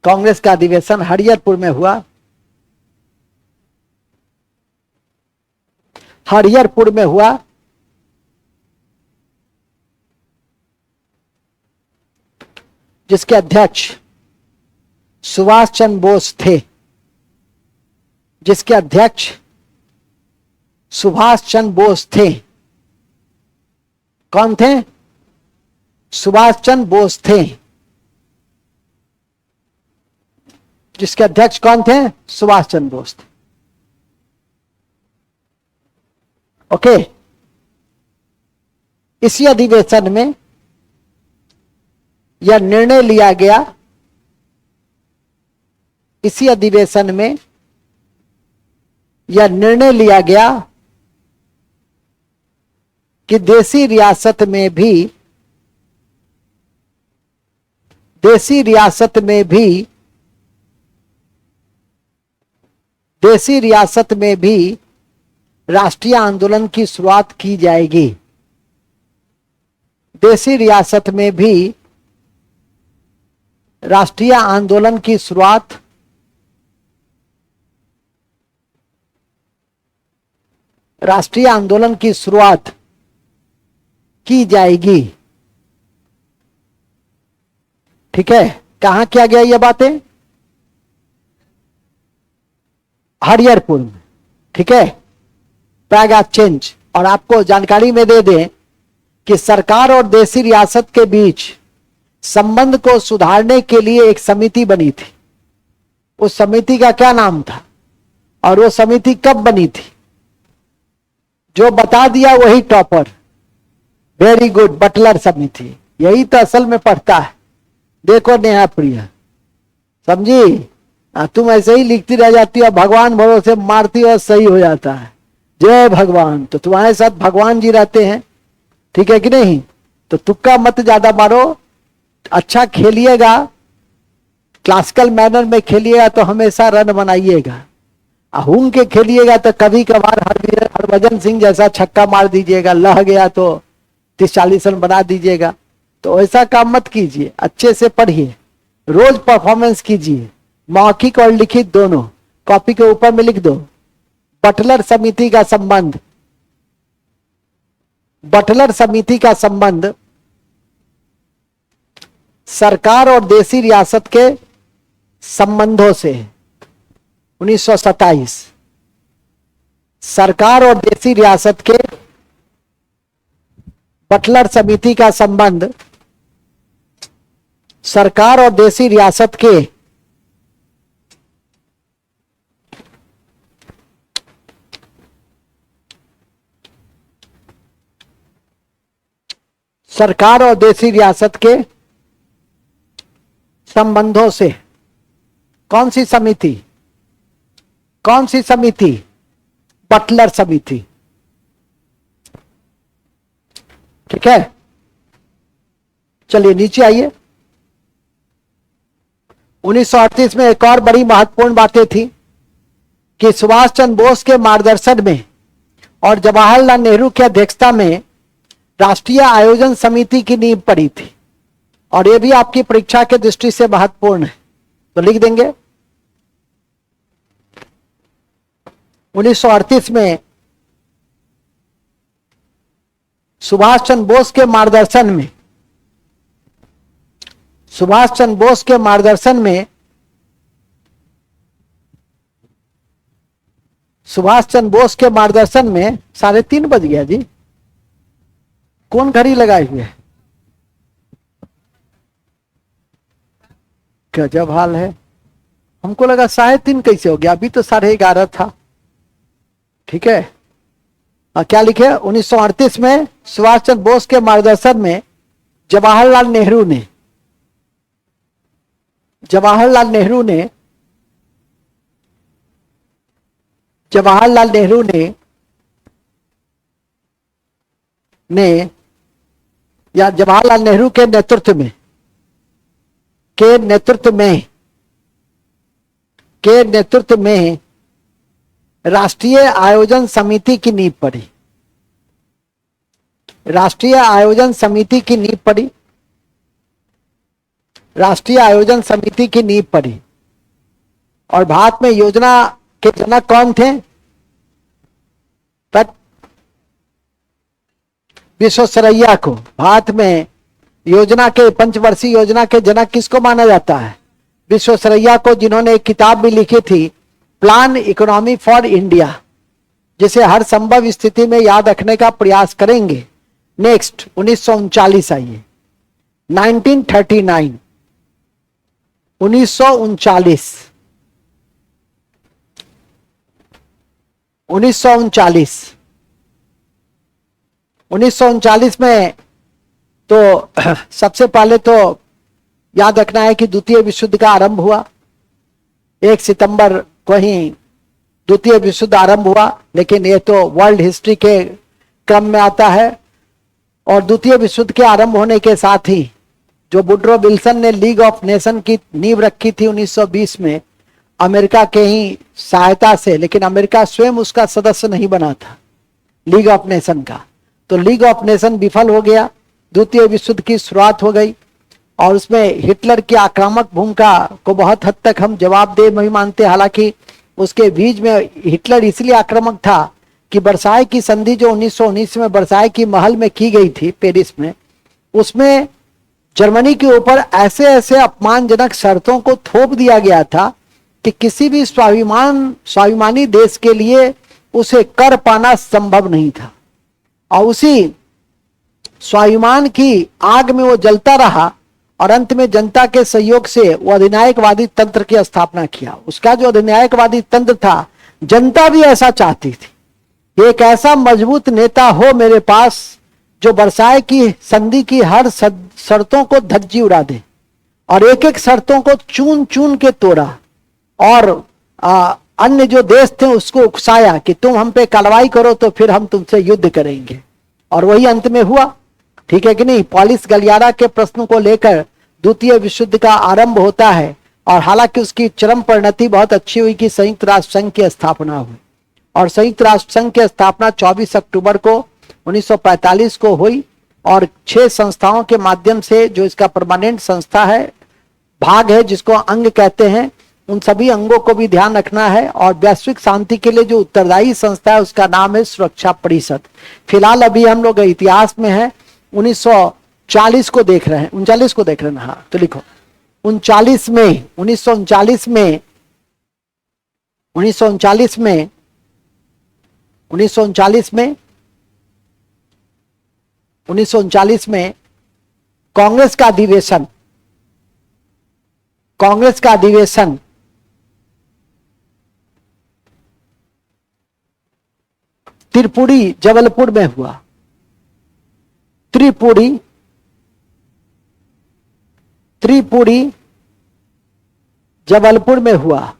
कांग्रेस का अधिवेशन, हरिहरपुर में हुआ। हरिहरपुर में हुआ। जिसके अध्यक्ष सुभाष चंद्र बोस थे, जिसके अध्यक्ष सुभाष चंद्र बोस थे। कौन थे? सुभाष चंद्र बोस थे। जिसके अध्यक्ष कौन थे? सुभाष चंद्र बोस थे। ओके। इसी अधिवेशन में यह निर्णय लिया गया, इसी अधिवेशन में यह निर्णय लिया गया कि देसी रियासत में भी, देसी रियासत में भी, देसी रियासत में भी राष्ट्रीय आंदोलन की शुरुआत की जाएगी। देसी रियासत में भी राष्ट्रीय आंदोलन की शुरुआत राष्ट्रीय आंदोलन की शुरुआत की जाएगी। ठीक है, कहां किया गया ये बातें? हरिहरपुर में। ठीक है, प्रयाग चेंज। और आपको जानकारी में दे दें कि सरकार और देशी रियासत के बीच संबंध को सुधारने के लिए एक समिति बनी थी। उस समिति का क्या नाम था और वो समिति कब बनी थी? जो बता दिया वही टॉपर। वेरी गुड, बटलर समिति। यही तो असल में पढ़ता है। देखो नेहा प्रिया, समझी? तुम ऐसे ही लिखती रह जाती हो, भगवान भरोसे मारती हो, सही हो जाता है। जय भगवान। तो तुम्हारे साथ भगवान जी रहते हैं, ठीक है कि नहीं? तो तुक्का मत ज्यादा मारो, अच्छा खेलिएगा, क्लासिकल मैनर में खेलिएगा तो हमेशा रन बनाइएगा। हूं के खेलिएगा तो कभी कभार हरभजन सिंह जैसा छक्का मार दीजिएगा, लह गया तो 30-40 रन बना दीजिएगा। तो ऐसा काम मत कीजिए, अच्छे से पढ़िए, रोज परफॉर्मेंस कीजिए, मौखिक और लिखित दोनों। कॉपी के ऊपर में लिख दो, बटलर समिति का संबंध, बटलर समिति का संबंध सरकार और देशी रियासत के संबंधों से। 1927 सरकार और देशी रियासत के बटलर समिति का संबंध सरकार और देशी रियासत के सरकार और देशी रियासत के संबंधों से। कौन सी समिति? कौन सी समिति? बटलर समिति। ठीक है, चलिए नीचे आइए। 1938 में एक और बड़ी महत्वपूर्ण बातें थी कि सुभाष चंद्र बोस के मार्गदर्शन में और जवाहरलाल नेहरू की अध्यक्षता में राष्ट्रीय आयोजन समिति की नींव पड़ी थी। और यह भी आपकी परीक्षा के दृष्टि से महत्वपूर्ण है, तो लिख देंगे। 1938 में सुभाष चंद्र बोस के मार्गदर्शन में, सुभाष चंद्र बोस के मार्गदर्शन में, सुभाष चंद्र बोस के मार्गदर्शन में 3:30 बज गया जी। कौन घड़ी लगाए हुए है? गजब हाल है, हमको लगा 3:30 कैसे हो गया, अभी तो 11:30 था। ठीक है, क्या लिखे? 1938 में सुभाष चंद्र बोस के मार्गदर्शन में जवाहरलाल नेहरू ने जवाहरलाल नेहरू ने या जवाहरलाल नेहरू के नेतृत्व में राष्ट्रीय आयोजन समिति की नींव पड़ी। राष्ट्रीय आयोजन समिति की नींव पड़ी। राष्ट्रीय आयोजन समिति की नींव पड़ी। और भारत में योजना के जनक कौन थे? विश्वेश्वरैया को भारत में योजना के, पंचवर्षीय योजना के जनक किसको माना जाता है? विश्वेश्वरैया को, जिन्होंने एक किताब भी लिखी थी, प्लान इकोनॉमी फॉर इंडिया, जिसे हर संभव स्थिति में याद रखने का प्रयास करेंगे। नेक्स्ट 1939 आइए। 1939 1939 में तो सबसे पहले तो याद रखना है कि द्वितीय विश्व युद्ध का आरंभ हुआ। 1 सितंबर को ही द्वितीय विश्व युद्ध आरंभ हुआ, लेकिन ये तो वर्ल्ड हिस्ट्री के क्रम में आता है। और द्वितीय विश्व युद्ध के आरंभ होने के साथ ही जो वुड्रो विल्सन ने लीग ऑफ नेशन की नींव रखी थी 1920 में, अमेरिका के ही सहायता से, लेकिन अमेरिका स्वयं उसका सदस्य नहीं बना था लीग ऑफ नेशन का। तो लीग ऑफ नेशन विफल हो गया, द्वितीय विश्व युद्ध की शुरुआत हो गई। और उसमें हिटलर की आक्रामक भूमिका को बहुत हद तक हम जवाबदेह नहीं मानते। हालांकि उसके बीच में हिटलर इसलिए आक्रामक था कि वर्साई की संधि जो 1919 में वर्साई की महल में की गई थी पेरिस में, उसमें जर्मनी के ऊपर ऐसे ऐसे अपमानजनक शर्तों को थोप दिया गया था कि किसी भी स्वाभिमानी देश के लिए उसे कर पाना संभव नहीं था। और उसी स्वाभिमान की आग में वो जलता रहा और अंत में जनता के सहयोग से वो अधिनायकवादी तंत्र की स्थापना किया। उसका जो अधिनायकवादी तंत्र था, जनता भी ऐसा चाहती थी, एक ऐसा मजबूत नेता हो मेरे पास जो वर्साई की संधि की हर शर्तों को धज्जी उड़ा दे और एक एक शर्तों को चून चून के तोड़ा और अन्य जो देश थे उसको उकसाया कि तुम हम पे कार्रवाई करो तो फिर हम तुमसे युद्ध करेंगे। और वही अंत में हुआ, ठीक है कि नहीं। पॉलिस गलियारा के प्रश्न को लेकर द्वितीय विश्व युद्ध का आरंभ होता है और हालांकि उसकी चरम परिणति बहुत अच्छी हुई कि संयुक्त राष्ट्र संघ की स्थापना हुई। और संयुक्त राष्ट्र संघ की स्थापना 24 अक्टूबर को 1945 को हुई और 6 संस्थाओं के माध्यम से, जो इसका परमानेंट संस्था है, भाग है जिसको अंग कहते हैं, उन सभी अंगों को भी ध्यान रखना है। और वैश्विक शांति के लिए जो उत्तरदायी संस्था है उसका नाम है सुरक्षा परिषद। फिलहाल अभी हम लोग इतिहास में है 1940 को देख रहे हैं, 39 को देख रहे हैं। हाँ तो लिखो 39 में 1939 में 1939 में 1939 में 1939 में कांग्रेस का अधिवेशन त्रिपुरी जबलपुर में हुआ। त्रिपुरी जबलपुर में हुआ।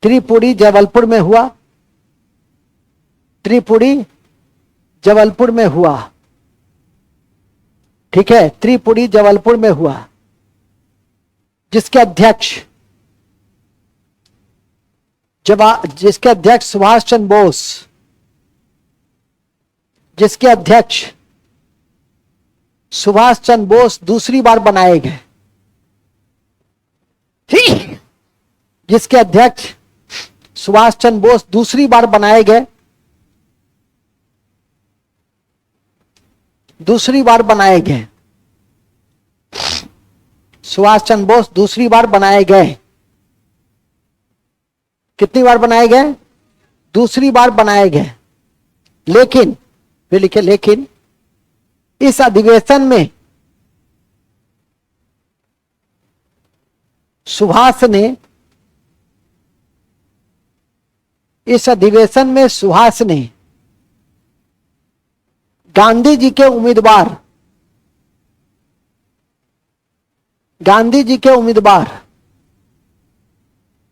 त्रिपुरी जबलपुर में हुआ। त्रिपुरी जबलपुर में हुआ, ठीक है, त्रिपुरी जबलपुर में हुआ, जिसके अध्यक्ष सुभाष चंद्र बोस, जिसके अध्यक्ष सुभाष चंद्र बोस दूसरी बार बनाए गए, जिसके अध्यक्ष सुभाष चंद्र बोस दूसरी बार बनाए गए, सुभाष चंद्र बोस दूसरी बार बनाए गए। कितनी बार बनाए गए? दूसरी बार बनाए गए। लेकिन वे लिखे, लेकिन इस अधिवेशन में सुभाष ने गांधी जी के उम्मीदवार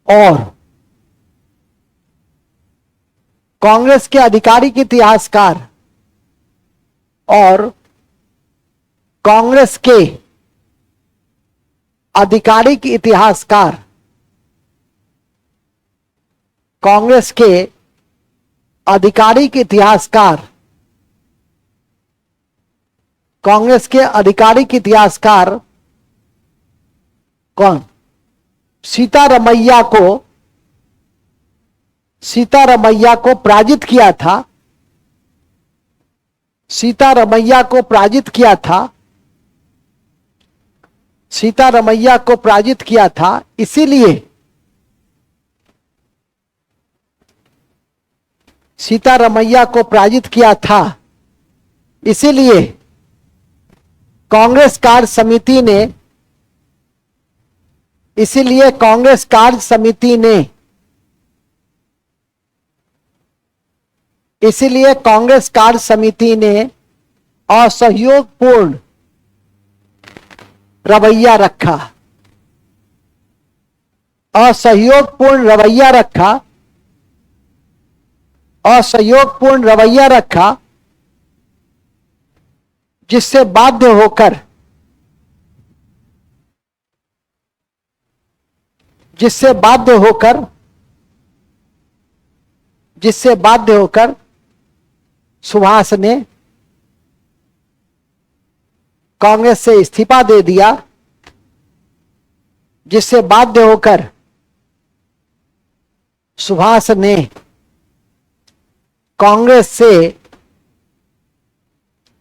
और कांग्रेस के आधिकारिक इतिहासकार और कांग्रेस के आधिकारिक इतिहासकार कौन? सीतारमैया को पराजित किया था। सीतारमैया को पराजित किया था। इसीलिए सीतारमैया को पराजित किया था, इसीलिए कांग्रेस कार्य समिति ने असहयोगपूर्ण रवैया रखा, जिससे बाध्य होकर सुभाष ने कांग्रेस से इस्तीफा दे दिया, जिससे बाध्य होकर सुभाष ने कांग्रेस से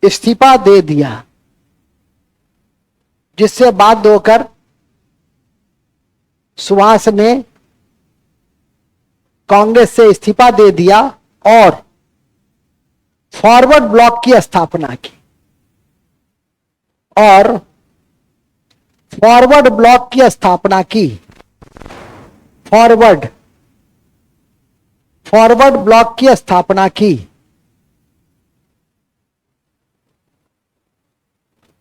इस्तीफा दे दिया, जिससे बाध्य होकर सुभाष ने कांग्रेस से इस्तीफा दे दिया और फॉरवर्ड ब्लॉक की स्थापना की। और फॉरवर्ड ब्लॉक की स्थापना की। फॉरवर्ड ब्लॉक की स्थापना की।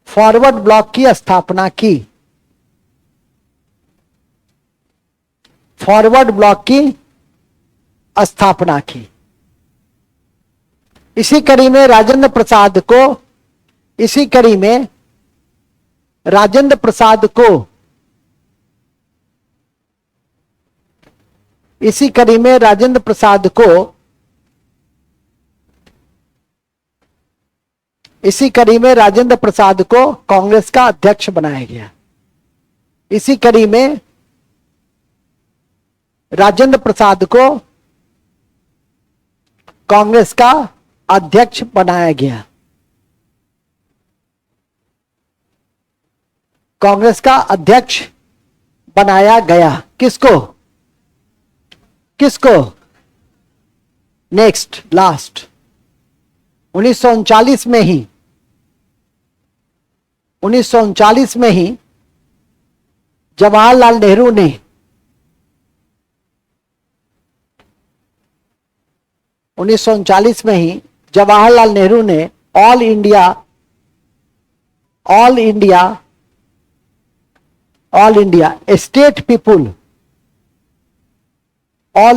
फॉरवर्ड ब्लॉक की स्थापना की। फॉरवर्ड ब्लॉक की स्थापना की। इसी कड़ी में राजेंद्र प्रसाद को इसी कड़ी में राजेंद्र प्रसाद को कांग्रेस का अध्यक्ष बनाया गया। इसी कड़ी में राजेंद्र प्रसाद को कांग्रेस का अध्यक्ष बनाया गया। कांग्रेस का अध्यक्ष बनाया गया। किसको? नेक्स्ट लास्ट 1939 में ही 1939 में ही जवाहरलाल नेहरू ने all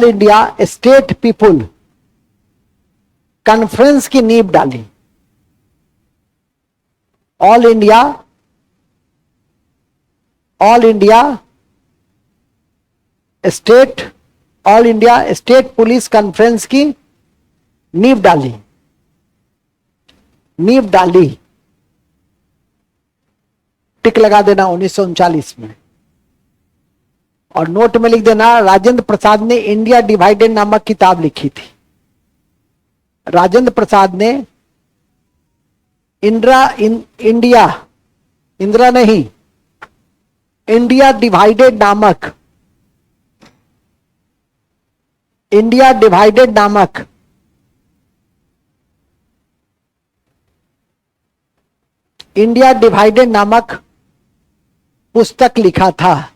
India state people conference की नींव डाली। All India state police conference की नींव डाली। टिक लगा देना 1939 में, और नोट में लिख देना राजेंद्र प्रसाद ने इंडिया डिवाइडेड नामक किताब लिखी थी। राजेंद्र प्रसाद ने इंडिया डिवाइडेड नामक पुस्तक लिखा था।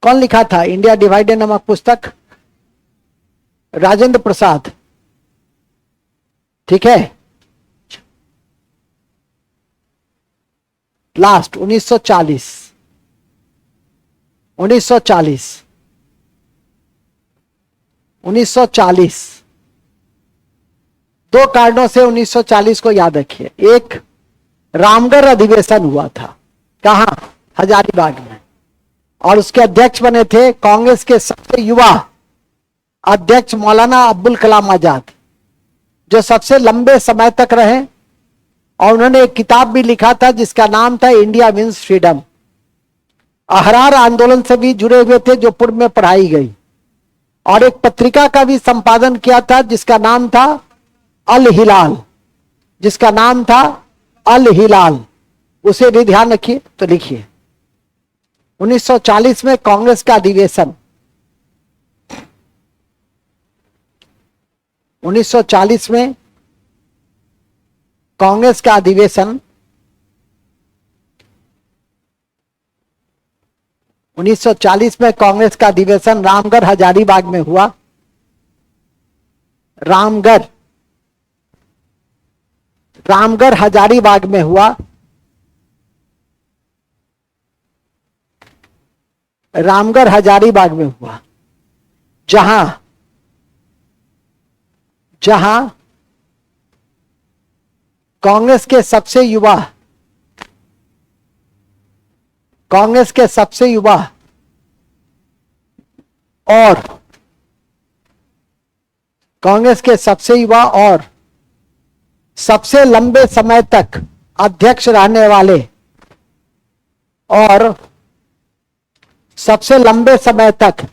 कौन लिखा था इंडिया डिवाइडेड नामक पुस्तक? राजेंद्र प्रसाद। ठीक है। लास्ट 1940 दो कारणों से 1940 को याद रखिए। एक, रामगढ़ अधिवेशन हुआ था। कहां? हजारीबाग में। और उसके अध्यक्ष बने थे कांग्रेस के सबसे युवा अध्यक्ष मौलाना अब्दुल कलाम आजाद, जो सबसे लंबे समय तक रहे। और उन्होंने एक किताब भी लिखा था जिसका नाम था इंडिया मीन्स फ्रीडम। अहरार आंदोलन से भी जुड़े हुए थे, जो पूर्व में पढ़ाई गई। और एक पत्रिका का भी संपादन किया था जिसका नाम था अल हिलाल। उसे भी ध्यान रखिए। तो लिखिए 1940 में कांग्रेस का अधिवेशन। 1940 में कांग्रेस का अधिवेशन 1940 में कांग्रेस का अधिवेशन रामगढ़ हजारीबाग में हुआ। रामगढ़ हजारीबाग में हुआ। रामगढ़ हजारीबाग में हुआ, जहां कांग्रेस के सबसे युवा और सबसे लंबे समय तक अध्यक्ष रहने वाले और सबसे लंबे समय तक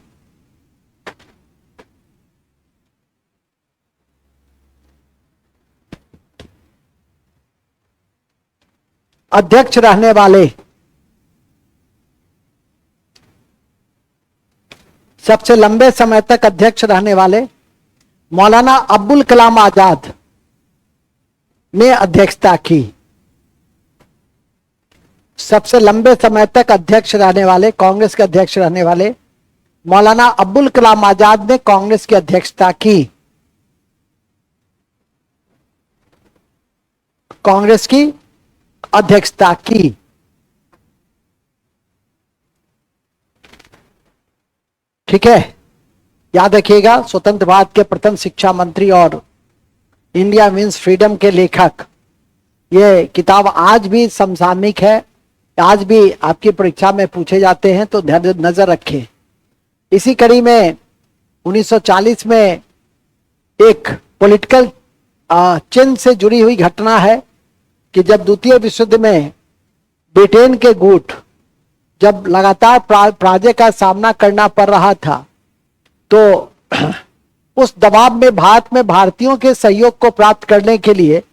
अध्यक्ष रहने वाले, सबसे लंबे समय तक अध्यक्ष रहने वाले मौलाना अब्दुल कलाम आजाद ने अध्यक्षता की। सबसे लंबे समय तक अध्यक्ष रहने वाले, कांग्रेस के अध्यक्ष रहने वाले मौलाना अब्दुल कलाम आजाद ने कांग्रेस की अध्यक्षता की। कांग्रेस की अध्यक्षता की। ठीक है, याद रखिएगा, स्वतंत्र भारत के प्रथम शिक्षा मंत्री और इंडिया मीन्स फ्रीडम के लेखक। ये किताब आज भी समसामयिक है, आज भी आपकी परीक्षा में पूछे जाते हैं, तो ध्यान नजर रखें। इसी कड़ी में 1940 में एक पॉलिटिकल चिन्ह से जुड़ी हुई घटना है कि जब द्वितीय विश्व युद्ध में ब्रिटेन के गुट जब लगातार पराजय का सामना करना पड़ रहा था, तो उस दबाव में भारत में भारतीयों के सहयोग को प्राप्त करने के लिए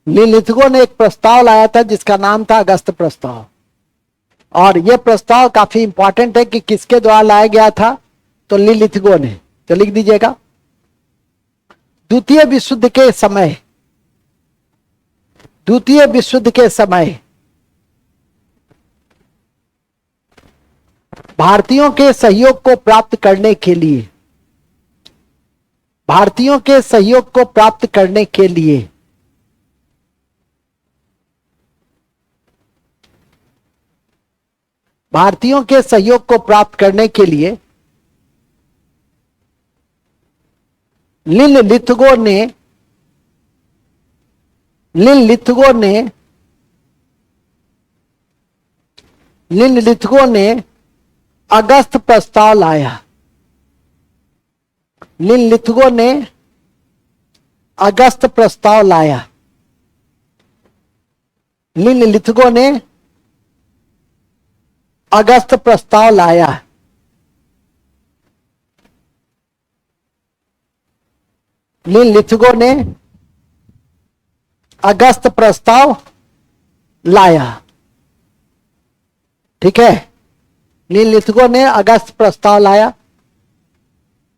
लिलिथगो ने एक प्रस्ताव लाया था जिसका नाम था अगस्त प्रस्ताव। और यह प्रस्ताव काफी इंपॉर्टेंट है कि किसके द्वारा लाया गया था, तो लिलिथगो ने। तो लिख दीजिएगा, द्वितीय विश्व युद्ध के समय, द्वितीय विश्व युद्ध के समय भारतीयों के सहयोग को प्राप्त करने के लिए, भारतीयों के सहयोग को प्राप्त करने के लिए भारतीयों के सहयोग को प्राप्त करने के लिए लिलिथगो ने अगस्त प्रस्ताव लाया। लिलिथगो ने अगस्त प्रस्ताव लाया। लिलिथगो ने अगस्त प्रस्ताव लाया। लिलिथगो ने अगस्त प्रस्ताव लाया। ठीक है, लिलिथगो ने अगस्त प्रस्ताव लाया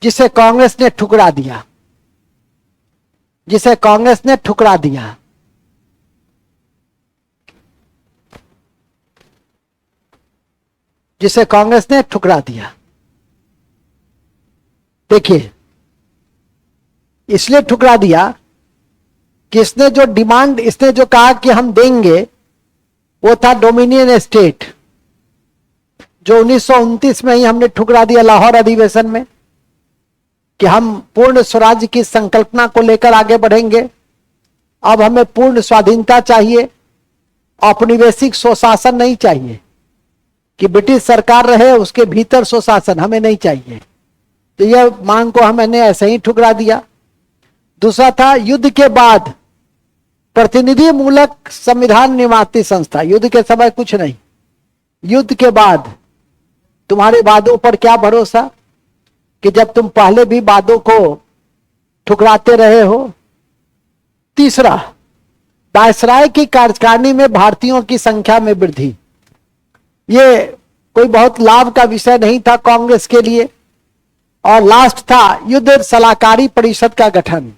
जिसे कांग्रेस ने ठुकरा दिया, जिसे कांग्रेस ने ठुकरा दिया। जिसे कांग्रेस ने ठुकरा दिया। देखिए, इसलिए ठुकरा दिया कि इसने जो डिमांड, इसने जो कहा कि हम देंगे, वो था डोमिनियन स्टेट, जो 1929 में ही हमने ठुकरा दिया लाहौर अधिवेशन में कि हम पूर्ण स्वराज्य की संकल्पना को लेकर आगे बढ़ेंगे। अब हमें पूर्ण स्वाधीनता चाहिए, औपनिवेशिक स्वशासन नहीं चाहिए कि ब्रिटिश सरकार रहे उसके भीतर स्वशासन हमें नहीं चाहिए। तो यह मांग को हमने ऐसे ही ठुकरा दिया। दूसरा था युद्ध के बाद प्रतिनिधि मूलक संविधान निर्माती संस्था। युद्ध के समय कुछ नहीं, युद्ध के बाद तुम्हारे वादों पर क्या भरोसा कि जब तुम पहले भी वादों को ठुकराते रहे हो। तीसरा, वायसराय की कार्यकारिणी में भारतीयों की संख्या में वृद्धि। ये कोई बहुत लाभ का विषय नहीं था कांग्रेस के लिए। और लास्ट था युद्ध सलाहकारी परिषद का गठन।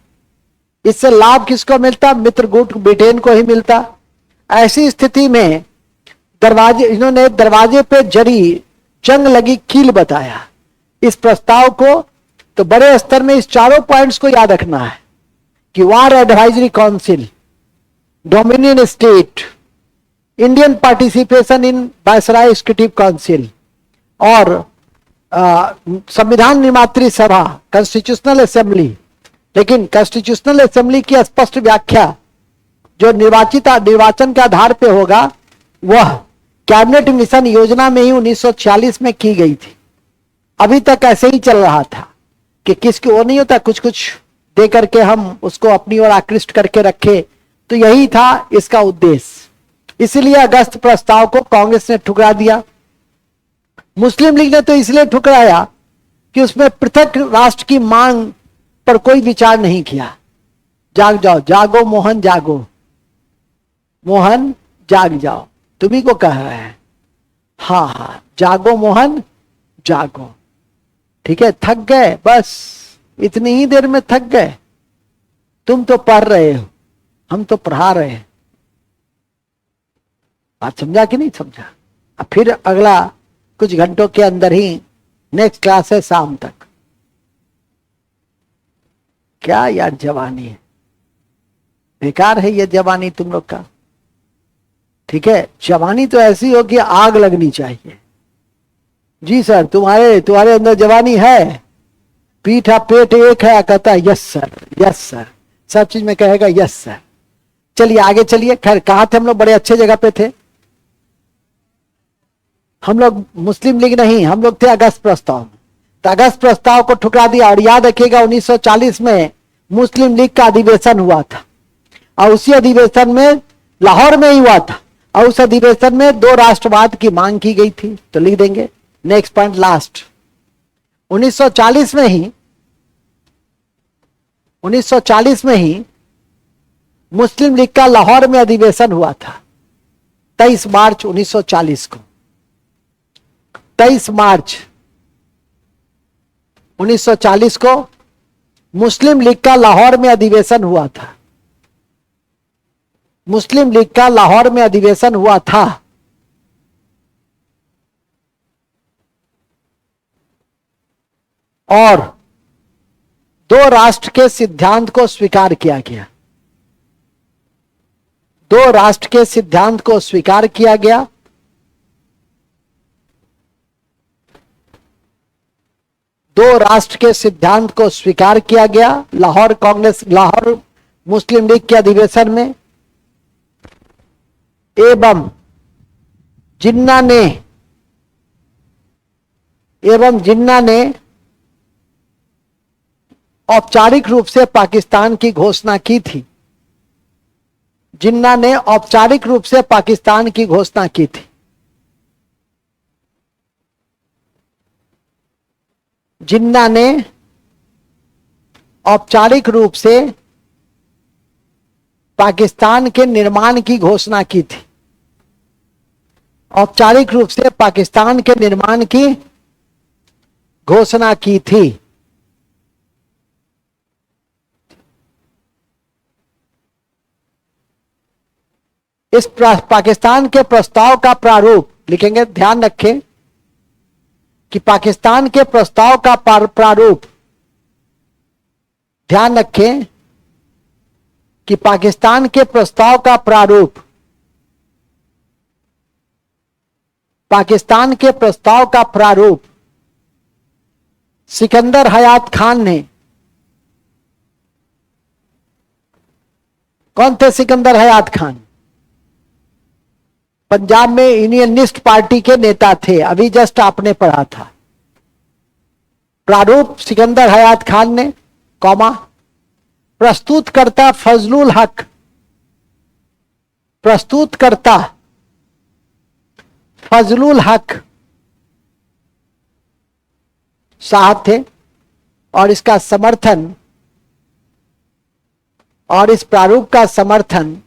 इससे लाभ किसको मिलता? मित्रगुट ब्रिटेन को ही मिलता। ऐसी स्थिति में इन्होंने दरवाजे पे जरी जंग लगी कील बताया इस प्रस्ताव को। तो बड़े स्तर में इस चारों पॉइंट्स को याद रखना है कि war advisory council, dominion state, Indian participation in viceroy executive council और संविधान निर्मात्री सभा, कॉन्स्टिट्यूशनल असेंबली। लेकिन कॉन्स्टिट्यूशनल असेंबली की स्पष्ट व्याख्या जो निर्वाचन के आधार पर होगा वह कैबिनेट मिशन योजना में ही 1946 में की गई थी। अभी तक ऐसे ही चल रहा था कि किसकी वो नहीं होता, कुछ कुछ दे करके हम उसको अपनी ओर आकृष्ट करके रखे। तो यही था इसका उद्देश्य। इसलिए अगस्त प्रस्ताव को कांग्रेस ने ठुकरा दिया। मुस्लिम लीग ने तो इसलिए ठुकराया कि उसमें पृथक राष्ट्र की मांग पर कोई विचार नहीं किया। जाग जाओ, जागो मोहन जागो, मोहन जाग जाओ, तुम्ही को कह रहे हैं। हाँ हाँ, जागो मोहन जागो। ठीक है, थक गए, बस इतनी ही देर में थक गए। तुम तो पढ़ रहे हो, हम तो पढ़ा रहे हैं। बात समझा कि नहीं समझा? अब फिर अगला कुछ घंटों के अंदर ही नेक्स्ट क्लास है शाम तक। क्या यार जवानी है, बेकार है ये जवानी तुम लोग का। ठीक है, जवानी तो ऐसी हो कि आग लगनी चाहिए। जी सर, तुम्हारे अंदर जवानी है, पीठा पेट एक है, कहता है यस सर, यस सर, सब चीज में कहेगा यस सर। चलिए आगे चलिए। खैर, कहा थे हम लोग, बड़े अच्छे जगह पे थे हम लोग। मुस्लिम लीग नहीं, हम लोग थे अगस्त प्रस्ताव। तो अगस्त प्रस्ताव को ठुकरा दिया। और याद रखिएगा 1940 में मुस्लिम लीग का अधिवेशन हुआ था, और उसी अधिवेशन में लाहौर में ही हुआ था, और उस अधिवेशन में 2 राष्ट्रवाद की मांग की गई थी। तो लिख देंगे नेक्स्ट पॉइंट लास्ट। 1940 में ही मुस्लिम लीग का लाहौर में अधिवेशन हुआ था 23 मार्च 1940 को। 23 मार्च 1940 को मुस्लिम लीग का लाहौर में अधिवेशन हुआ था। मुस्लिम लीग का लाहौर में अधिवेशन हुआ था। और 2 राष्ट्र के सिद्धांत को स्वीकार किया गया। 2 राष्ट्र के सिद्धांत को स्वीकार किया गया। दो राष्ट्र के सिद्धांत को स्वीकार किया गया लाहौर मुस्लिम लीग के अधिवेशन में। एवं जिन्ना ने औपचारिक रूप से पाकिस्तान की घोषणा की थी। जिन्ना ने औपचारिक रूप से पाकिस्तान की घोषणा की थी। जिन्ना ने औपचारिक रूप से पाकिस्तान के निर्माण की घोषणा की थी। औपचारिक रूप से पाकिस्तान के निर्माण की घोषणा की थी। इस पाकिस्तान के प्रस्ताव का प्रारूप लिखेंगे, ध्यान रखें कि पाकिस्तान के प्रस्ताव का प्रारूप, ध्यान रखें कि पाकिस्तान के प्रस्ताव का प्रारूप, पाकिस्तान के प्रस्ताव का प्रारूप सिकंदर हयात खान ने, कौन थे सिकंदर हयात खान? पंजाब में यूनियनिस्ट पार्टी के नेता थे, अभी जस्ट आपने पढ़ा था। प्रारूप सिकंदर हयात खान ने, कॉमा, प्रस्तुतकर्ता फजलुल हक, प्रस्तुतकर्ता फजलुल हक साहब थे। और इसका समर्थन, और इस प्रारूप का समर्थन,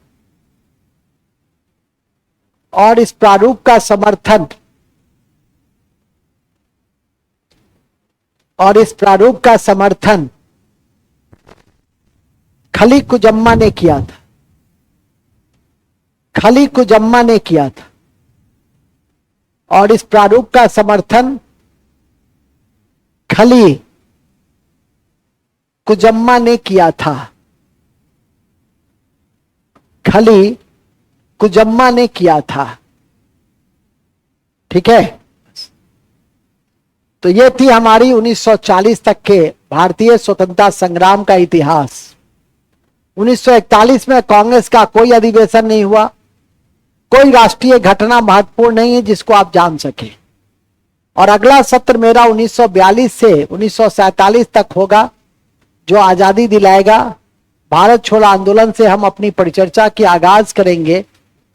और इस प्रारूप का समर्थन, और इस प्रारूप का समर्थन खली कुजम्मा ने किया था। खली कुजम्मा ने किया था। और इस प्रारूप का समर्थन खली कुजम्मा ने किया था। खली कुजम्मा ने किया था। ठीक है, तो यह थी हमारी 1940 तक के भारतीय स्वतंत्रता संग्राम का इतिहास। 1941 में कांग्रेस का कोई अधिवेशन नहीं हुआ। कोई राष्ट्रीय घटना महत्वपूर्ण नहीं है जिसको आप जान सके। और अगला सत्र मेरा 1942 से 1947 तक होगा, जो आजादी दिलाएगा। भारत छोड़ो आंदोलन से हम अपनी परिचर्चा की आगाज करेंगे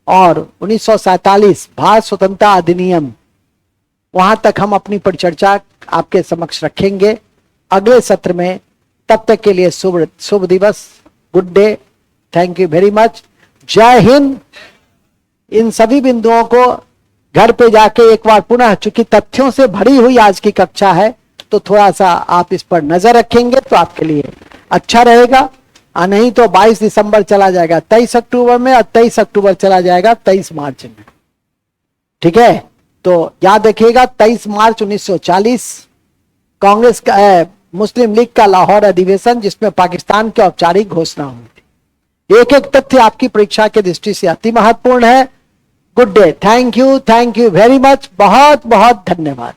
और 1947 भारत स्वतंत्रता अधिनियम वहां तक हम अपनी परिचर्चा आपके समक्ष रखेंगे अगले सत्र में। तब तक के लिए शुभ दिवस, good day, thank you very much, जय हिंद। इन सभी बिंदुओं को घर पे जाके एक बार पुनः, चूंकि तथ्यों से भरी हुई आज की कक्षा है, तो थोड़ा सा आप इस पर नजर रखेंगे तो आपके लिए अच्छा रहेगा। नहीं तो 22 दिसंबर चला जाएगा 23 अक्टूबर में, और 23 अक्टूबर चला जाएगा 23 मार्च में। ठीक है, तो याद रखिएगा 23 मार्च 1940 कांग्रेस का मुस्लिम लीग का लाहौर अधिवेशन, जिसमें पाकिस्तान की औपचारिक घोषणा हुई थी। एक एक तथ्य आपकी परीक्षा की दृष्टि से अति महत्वपूर्ण है। Good day, thank you very much, बहुत बहुत धन्यवाद।